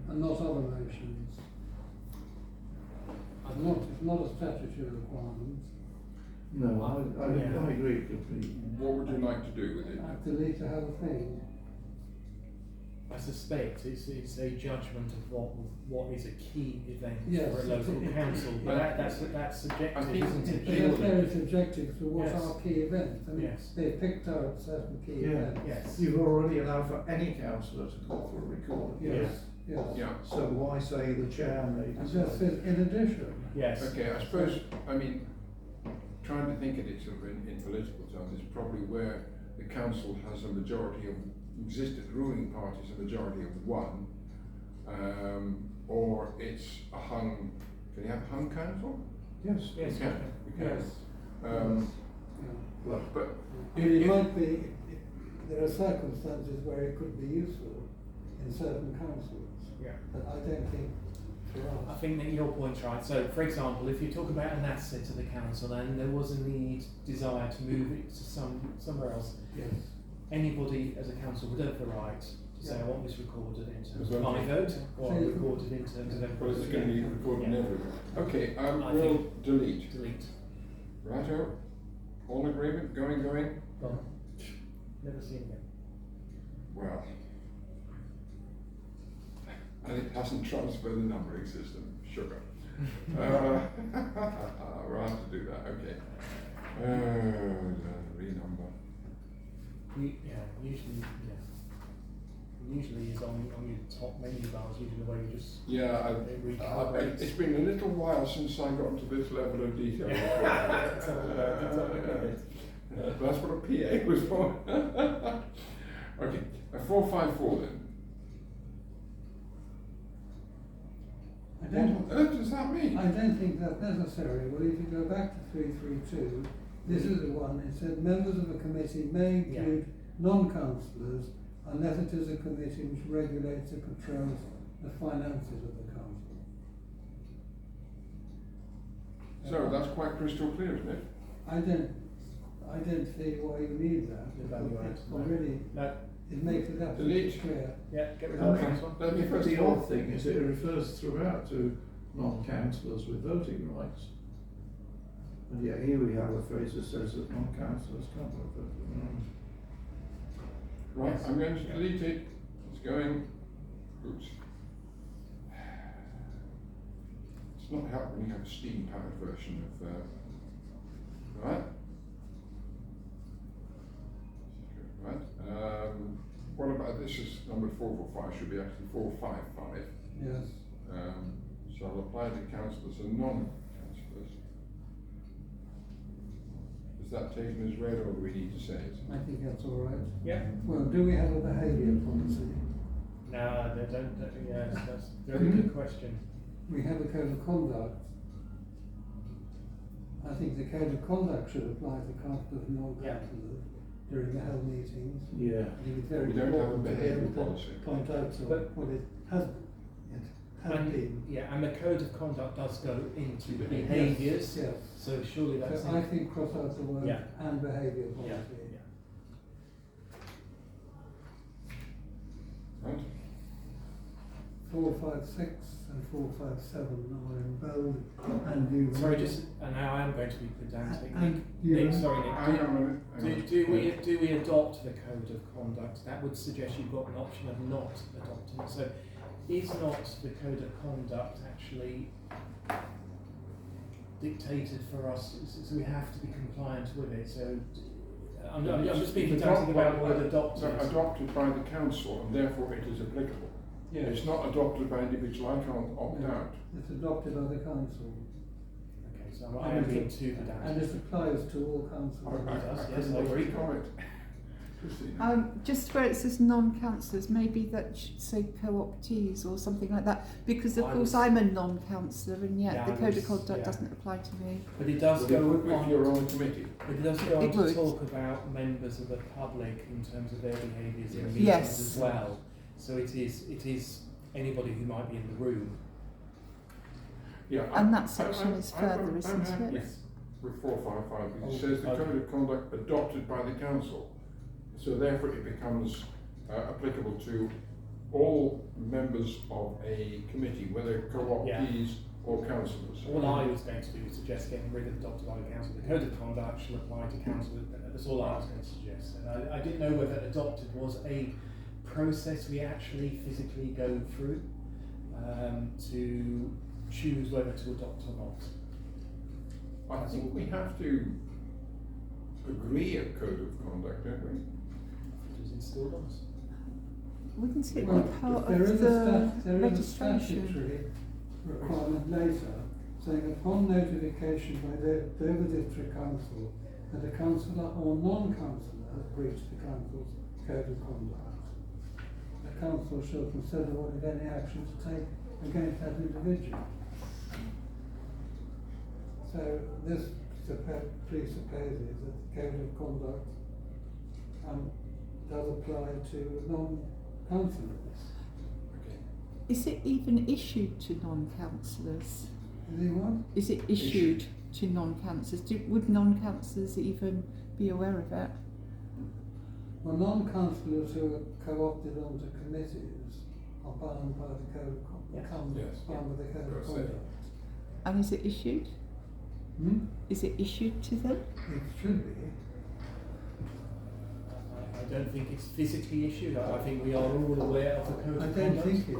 S3: and not other motions. It's not a statutory requirement.
S4: no, I agree completely.
S1: what would you like to do with it?
S3: Delete the whole thing.
S7: I suspect it's a judgment of what is a key event
S3: Yes,
S7: for a local council, but
S1: I-
S7: that's subjective,
S1: I think-
S7: isn't it?
S3: But that's
S7: Surely?
S3: very subjective to what
S7: Yes.
S3: are key events. I mean,
S7: Yes.
S3: they picked out certain key
S4: Yeah.
S3: events.
S7: Yes.
S4: You've already allowed for any councillor to call for a record.
S3: Yes, yes.
S1: Yeah.
S4: So why say the chair may
S3: And
S4: decide?
S3: just says, in addition.
S7: Yes.
S1: Okay, I suppose, I mean, trying to think of it sort of in political terms is probably where the council has a majority of existing ruling parties, a majority of one, or it's a hung, can you have a hung council?
S4: Yes.
S7: Yes.
S1: You can, you can.
S7: Yes.
S4: Well,
S1: But
S3: It might be, there are circumstances where it could be useful in certain councils,
S7: Yeah.
S3: but I don't think for
S7: I
S3: us.
S7: think that your point's right. So, for example, if you talk about an asset of the council and there was a desire to move it to somewhere else,
S3: Yes.
S7: anybody as a council would have the right to say, I want this recorded in terms of my
S1: Okay.
S7: vote, or
S3: So you-
S7: recorded in terms of
S1: well,
S7: everybody.
S1: it's going to be recorded
S7: Yeah.
S1: everywhere. Okay,
S7: I
S1: we'll
S7: think-
S1: delete.
S7: Delete.
S1: Righto? All agreement? Going?
S7: Gone. Never seen again.
S1: Well. And it hasn't transferred the numbering system. Sugar. We'll have to do that, okay. Renumber.
S7: Usually is on your top menu bars, usually the way you just
S1: Yeah,
S7: it recalibrates.
S1: it's been a little while since I got to this level of detail.
S7: Let's have a look, let's have a look at it.
S1: That's what a PA was for. Okay, a 454 then. What on earth does that mean?
S3: I don't think that's necessary. Well, if you go back to 332, this is the one, it said members of a committee may include non-councillors unless it is a committee which regulates and controls the finances of the council.
S1: So that's quite crystal clear, isn't it?
S3: I don't see why you need that.
S7: Evaluate.
S3: Already,
S7: No.
S3: it makes it absolutely
S1: Delete.
S3: clear.
S7: Yeah, get rid of the first one.
S1: Let me first
S4: The
S1: of all.
S4: odd thing is it refers throughout to non-councillors with voting rights. And yet here we have a phrase that says that non-councillors can't have voting rights.
S1: Right,
S7: Yes.
S1: I'm going to delete it. It's going. Oops. It's not helpful when you have a steam-powered version of. Right. Right. What about this? Is number 445 should be actually 455.
S3: Yes.
S1: Shall apply to councillors and non-councillors. Is that taken as read, or do we need to say it?
S3: I think that's all right.
S7: Yeah.
S3: Well, do we have a behaviour policy?
S7: No, they don't. Yes, that's a very good question.
S3: We have a code of conduct. I think the code of conduct should apply to councillors and non-councillors during the whole meetings.
S4: Yeah.
S3: I think it's very
S1: We don't have a
S3: important to be
S1: behaviour
S3: able to
S1: policy.
S3: point out to
S7: But-
S3: what it has been.
S7: Yeah, and the code of conduct does go into
S1: Yes.
S7: behaviours.
S3: Yes.
S7: So surely that's.
S3: So I think cross out the word
S7: Yeah.
S3: and behaviour
S7: Yeah.
S3: policy.
S7: Yeah.
S1: Right.
S3: 456 and 457 are in bold and you.
S7: Sorry, just and now I am going to be pedantic.
S3: And
S7: Nick,
S3: you.
S7: sorry,
S1: Hang
S7: Nick.
S1: on a minute. hang on.
S7: Do we adopt the code of conduct? That would suggest you've got an option of not adopting it. So, is not the code of conduct actually dictated for us? So we have to be compliant with it. So, I'm just being pedantic about the word adopted.
S1: No, adopted by the council, and therefore it is applicable.
S3: Yes.
S1: It's not adopted by individual. I can't opt
S3: No.
S1: out.
S3: It's adopted by the council.
S7: Okay, so I am being too
S3: And
S7: pedantic.
S3: it applies to all councils.
S7: Yes, I agree.
S1: Comment. Christina.
S6: Just where it says non-councillors, maybe that should say co-optees or something like that, because of
S7: I
S6: course
S7: was-
S6: I'm a non-councillor and yet
S7: Yeah,
S6: the
S7: I
S6: code of
S7: was-
S6: conduct
S7: yeah.
S6: doesn't apply to me.
S7: But it does
S1: Well,
S7: go
S1: if you're
S7: on.
S1: on the committee.
S7: But it does go on
S6: It
S7: to
S6: would.
S7: talk about members of the public in terms of their behaviours in
S1: Yes.
S7: meetings
S6: Yes.
S7: as well. So it is anybody who might be in the room.
S1: Yeah.
S6: And that section is
S1: I'm
S6: further, isn't
S1: happy
S6: it?
S7: Yes.
S1: with 455 because it
S7: Oh,
S1: says the
S7: okay.
S1: code of conduct adopted by the council. So therefore it becomes applicable to all members of a committee, whether co-optees or councillors.
S7: All I was going to do was suggest getting rid of adopted by the council. The code of conduct shall apply to council. That's all I was going to suggest. And I didn't know whether adopted was a process we actually physically go through to choose whether to adopt or not.
S1: I think we have to agree a code of conduct, don't we?
S7: It was installed on us.
S6: Wouldn't it
S3: Well,
S6: be part
S3: there
S6: of
S3: is
S6: the
S3: there is a
S6: registration?
S3: statutory requirement later saying upon notification by the Dover District Council that a councillor or non-councillor has breached the council's code of conduct, the council shall consider what if any action to take against that individual. So this presupposes that the code of conduct does apply to non-councillors.
S1: Okay.
S6: Is it even issued to non-councillors?
S3: Is it what?
S6: Is it issued to non-councillors? Would non-councillors even be aware of it?
S3: Well, non-councillors who are co-opted onto committees are bound by the code of conduct.
S1: Yes.
S3: Bound by the code of
S1: Yes.
S3: conduct.
S6: And is it issued?
S3: Hmm?
S6: Is it issued to them?
S3: It should be.
S7: I don't think it's physically issued. I think we are all aware of the code
S3: I
S7: of
S3: don't
S7: conduct.
S3: think it.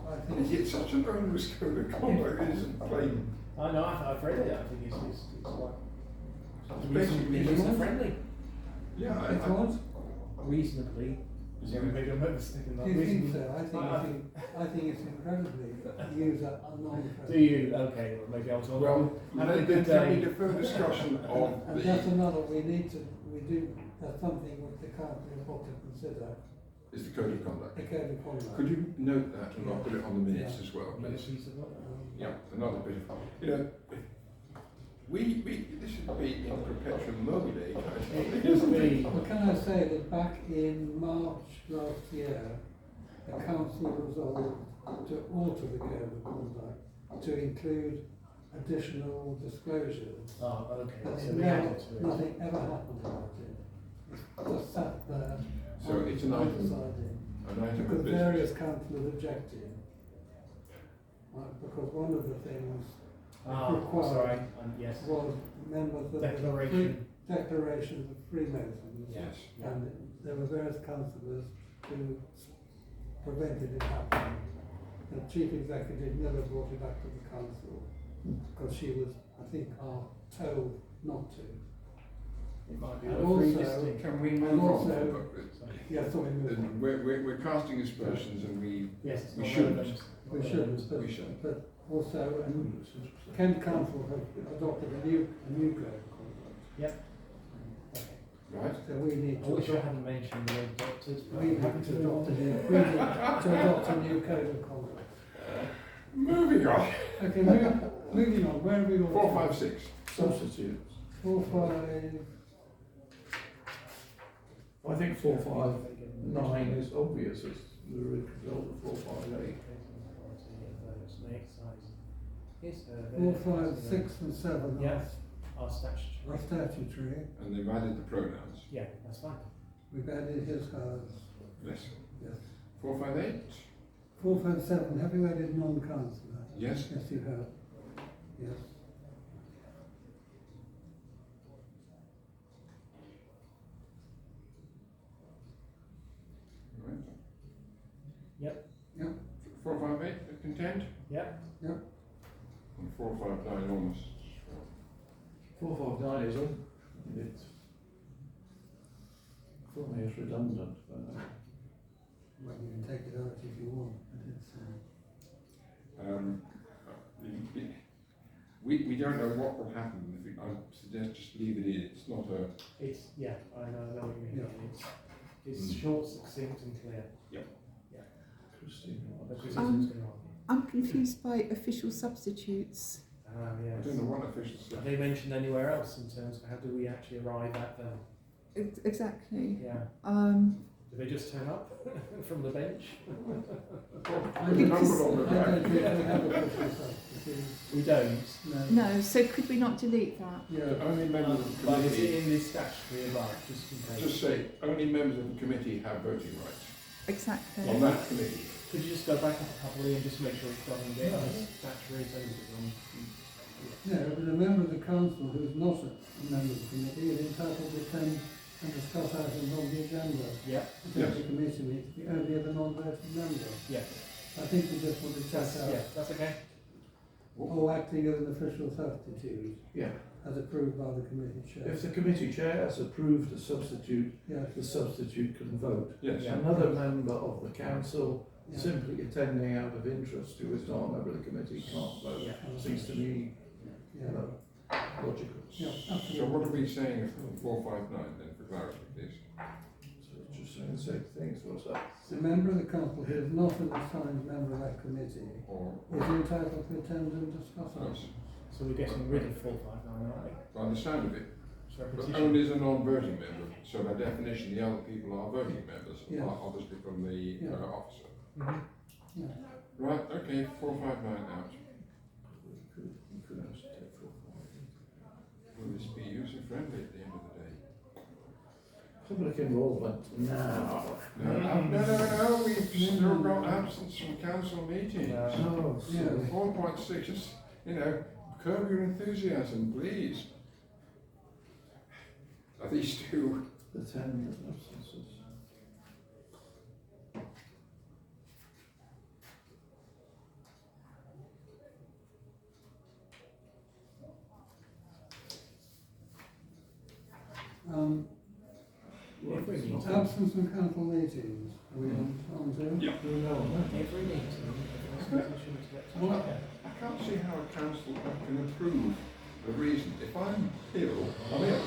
S3: I think
S1: It's such an onerous code of conduct, it isn't plain.
S7: I know, I've read it. I think it's quite
S1: It's basically
S7: user friendly.
S1: Yeah,
S3: it's what?
S7: Reasonably. Sorry, maybe I'm mistaken.
S3: Do you think so? I think it's incredibly user non-friendly.
S7: Do you? Okay, well, maybe I was wrong.
S1: well,
S7: have a
S1: there
S7: good
S1: can
S7: day.
S1: be deferred discussion of
S3: And that's another, that's something which the council ought to consider,
S1: is the code of conduct.
S3: the code of conduct.
S1: Could you note that and I'll put it on the minutes as well,
S7: Another
S1: please?
S7: piece of what?
S1: Yeah, another bit of, you know, this should be in perpetuum mobile, I think.
S7: It could be.
S3: Well, can I say that back in March last year, the council resolved to alter the code of conduct to include additional disclosures.
S7: Oh, okay.
S3: And
S7: So
S3: it
S7: we
S3: never,
S7: added to it.
S3: nothing ever happened about it. It's just sat there.
S1: So it's an item.
S3: undecided.
S1: An item
S3: Because
S1: of business.
S3: various councillors objected. Because one of the things required
S7: sorry. Yes.
S3: was members of
S7: Declaration.
S3: the declarations of Freemasons.
S1: Yes.
S3: And there were various councillors who prevented it happening. The chief executive never brought it back to the council because she was, I think, told not to.
S7: It might be
S3: And
S7: worth
S3: also-
S7: revisiting.
S1: Can we
S3: And
S1: move
S3: also-
S1: on?
S3: Yeah, sorry, move on.
S1: We're casting aspersions and we
S7: Yes, it's
S1: we
S7: not
S1: shouldn't.
S7: relevant.
S3: We
S7: Not
S3: should,
S7: relevant.
S3: but,
S1: We should.
S3: but also, and Kent Council have adopted a new code of conduct.
S7: Yep. Okay.
S1: Right?
S3: So we need
S7: I
S3: to
S7: wish I
S3: adopt,
S7: hadn't mentioned the word doctors. but
S3: we
S7: I'm
S3: have
S7: happy
S3: to
S7: to
S3: adopt a new code of conduct.
S1: Moving on.
S3: Okay, moving on, where are we all?
S1: 4, 5, 6.
S4: Substitutes.
S3: 4, 5,
S4: I think 4, 5, 9 is obvious as the result of 4, 5, 8.
S3: 4, 5, 6 and 7
S7: Yeah. Our statutory.
S3: are statutory.
S1: And they've added the pronouns.
S7: Yeah, that's fine.
S3: We've added his, hers,
S1: Yes.
S3: yes.
S1: 4, 5, 8.
S3: 4, 5, 7, have you added non-councillor?
S1: Yes.
S3: Yes, you have. Yes.
S1: Right.
S7: Yep.
S3: Yep.
S1: 4, 5, 8. Content.
S7: Yep.
S1: And 4, 5, 9 almost.
S4: 4, 5, 9 is on. It's for me it's redundant.
S3: Well, you can take it out if you want, but it's,
S1: We don't know what will happen. If I suggest just leave it in. It's not a.
S7: It's, yeah, I know what you mean.
S3: Yeah.
S7: It's short, succinct and clear.
S4: Christine.
S7: The criticism's going on.
S6: I'm confused by official substitutes.
S7: Ah,
S1: I
S7: yes.
S1: don't know what official
S7: Are
S1: stuff.
S7: they mentioned anywhere else in terms of how do we actually arrive at them?
S6: Exactly.
S7: Yeah. Do they just turn up from the bench?
S3: I
S1: With a
S3: don't
S1: number on the
S3: I don't
S1: back.
S3: think we have official substitutes.
S7: We don't.
S3: No.
S6: No, so could we not delete that?
S3: Yeah.
S1: Only members of the
S7: But is it
S1: committee.
S7: in this statutory above, just in case?
S1: Just say only members of the committee have voting rights
S6: Exactly.
S1: on that committee.
S7: Could you just go back up a couple and just make sure it doesn't get this statutory wrong?
S3: No, but a member of the council who is not a member of the committee is entitled to attend and discuss items on the agenda.
S7: Yeah.
S3: Attend the committee meeting, the only other non-voting member.
S7: Yes.
S3: I think we just want to check out.
S7: Yeah, that's okay.
S3: Or acting as an official substitute,
S4: Yeah.
S3: as approved by the committee chair.
S4: If the committee chair has approved a substitute,
S3: Yes.
S4: the substitute can vote.
S1: Yes.
S7: Yeah.
S4: Another member of the council
S3: Yeah.
S4: simply attending out of interest who is not a member of the committee can't vote.
S7: Yeah.
S4: Seems to me
S3: Yeah.
S4: logical.
S3: Yeah,
S1: So
S3: absolutely.
S1: what are we saying for 4, 5, 9 then, for clarity, please?
S4: So it's just saying the same things, what's that?
S3: A member of the council who is not an assigned member of that committee
S1: Or
S3: is entitled to attend and discuss items.
S7: So we're getting rid of 459, aren't we?
S1: by the sound of it,
S7: It's
S1: but
S7: repetition.
S1: only as a non-voting member. So by definition, the other people are voting members,
S3: Yes.
S1: obviously from the
S3: Yeah.
S1: officer.
S7: Mhm.
S3: Yeah.
S1: Right. Okay. 4, 5, 9 out.
S4: You could actually take 4, 5.
S1: Will this be user friendly at the end of the day?
S4: Public involvement now.
S1: No. We've still got absence from council meetings.
S4: Oh,
S3: Yeah.
S4: sorry.
S1: 4.6 is, curb your enthusiasm, please. Are these two?
S4: The 10 absences.
S7: If we need to.
S3: Absence from council meetings, are we on to?
S1: Yeah.
S4: Do we know on that?
S7: Every meeting, every should expect
S1: Well, I can't see how a council can approve the reason. If I'm ill, I'm ill.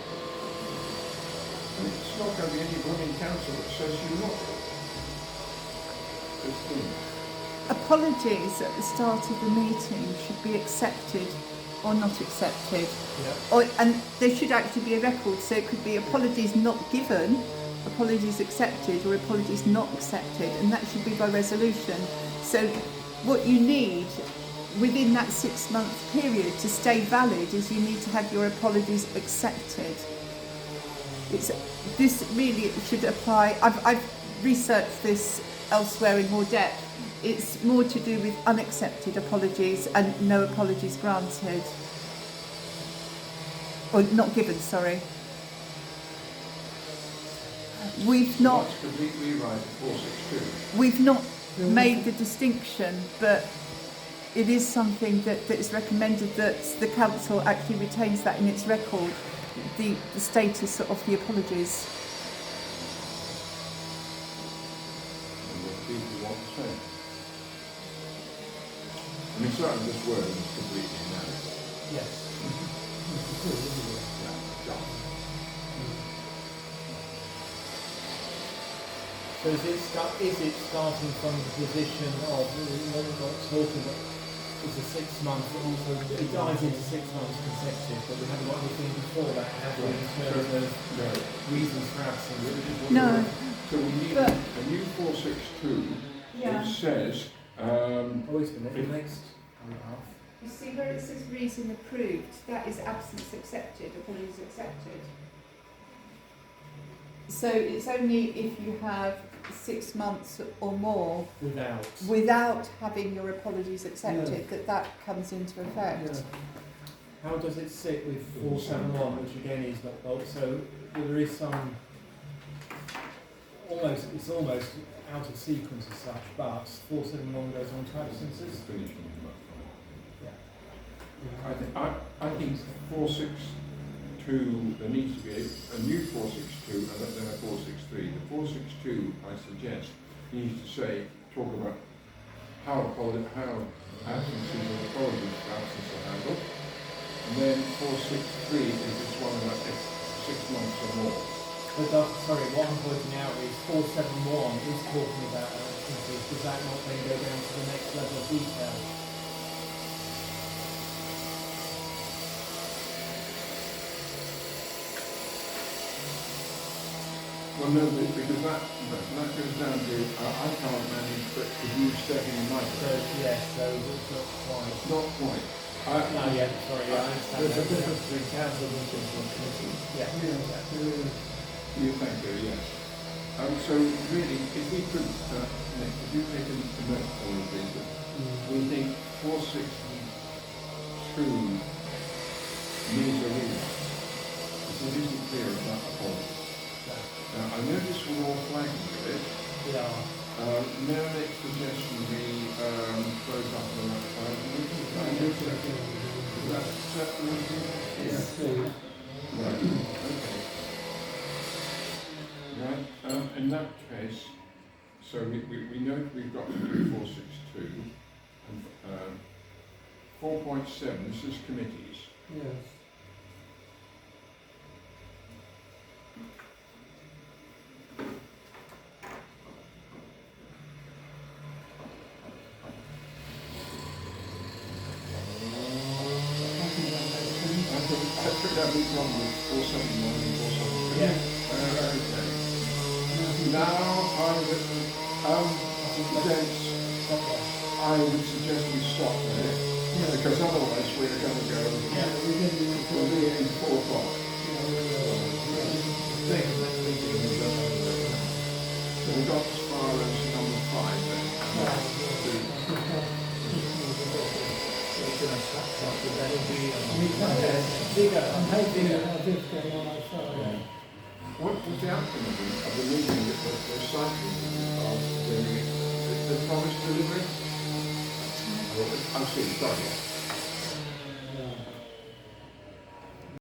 S1: And it's not going to be any blooming council that says you're not ill. Christine.
S6: Apologies at the start of the meeting should be accepted or not accepted.
S7: Yeah.
S6: And there should actually be a record, so it could be apologies not given, apologies accepted, or apologies not accepted, and that should be by resolution. So what you need within that 6-month period to stay valid is you need to have your apologies accepted. This really should apply. I've researched this elsewhere in more depth. It's more to do with unaccepted apologies and no apologies granted. Or not given, sorry. we've not
S1: That's complete rewrite of 462.
S6: we've not made the distinction, but it is something that is recommended that the council actually retains that in its record, the status of the apologies.
S1: And what people want to say. I mean, certainly this word is completely inadequate.
S7: Yes.
S1: Yeah, John.
S7: So is it starting from the position of what we're not talking about is a 6 month, it dives into 6 months consecutive, but we haven't got anything before that, have we, in terms of reasons for absence?
S6: No.
S1: So we need
S6: But-
S1: a new 462
S6: Yeah.
S1: which says,
S7: Always been the next paragraph.
S6: You see where it says reason approved, that is absence accepted, apologies accepted. So it's only if you have 6 months or more without having your apologies accepted that comes into effect.
S3: Yeah.
S7: How does it sit with 471, which again is not bold? So there is some it's almost out of sequence as such, but 471 goes on to absences.
S1: finish on that.
S7: Yeah.
S1: I think 462, there needs to be a new 462 and then a 463. The 462, I suggest, needs to say, talk about how absences and apologies for absence are handled. And then 463 is this one about 6 months or more.
S7: But sorry, what I'm pointing out is 471 is talking about absences. Does that not then go down to the next level of detail?
S1: Well, no, because that goes down to, I can't manage, but if you step in my
S7: So
S1: place.
S7: yes, so it's not quite.
S1: Not quite.
S7: No, yeah, sorry, I understand.
S4: There's a
S7: that.
S4: difference between council and committee.
S7: Yeah.
S1: You thank you, yes. So really, if we could, Nick, if you take a note of all of these, that we think 462 needs a rewrite. Because it isn't clear about apologies. Now, I notice we're all flagging with it.
S7: Yeah.
S1: May I make a suggestion we close up on that 5 minutes? Is that acceptable?
S3: Yes.
S1: Right, okay. Right, in that case, so we know we've got to do 462. And 4.7, this is committees.
S3: Yes.
S1: I took that big one with 471 and 472.
S7: Yeah.
S1: Okay. Now I would suggest we stop there, because otherwise we're going to go, we'll be in 4 o'clock. So we got as far as number 5 then.
S3: I'm hoping that our bids getting on our side.
S1: What was the outcome of the meeting that the cycling of the promised delivery? I see, sorry.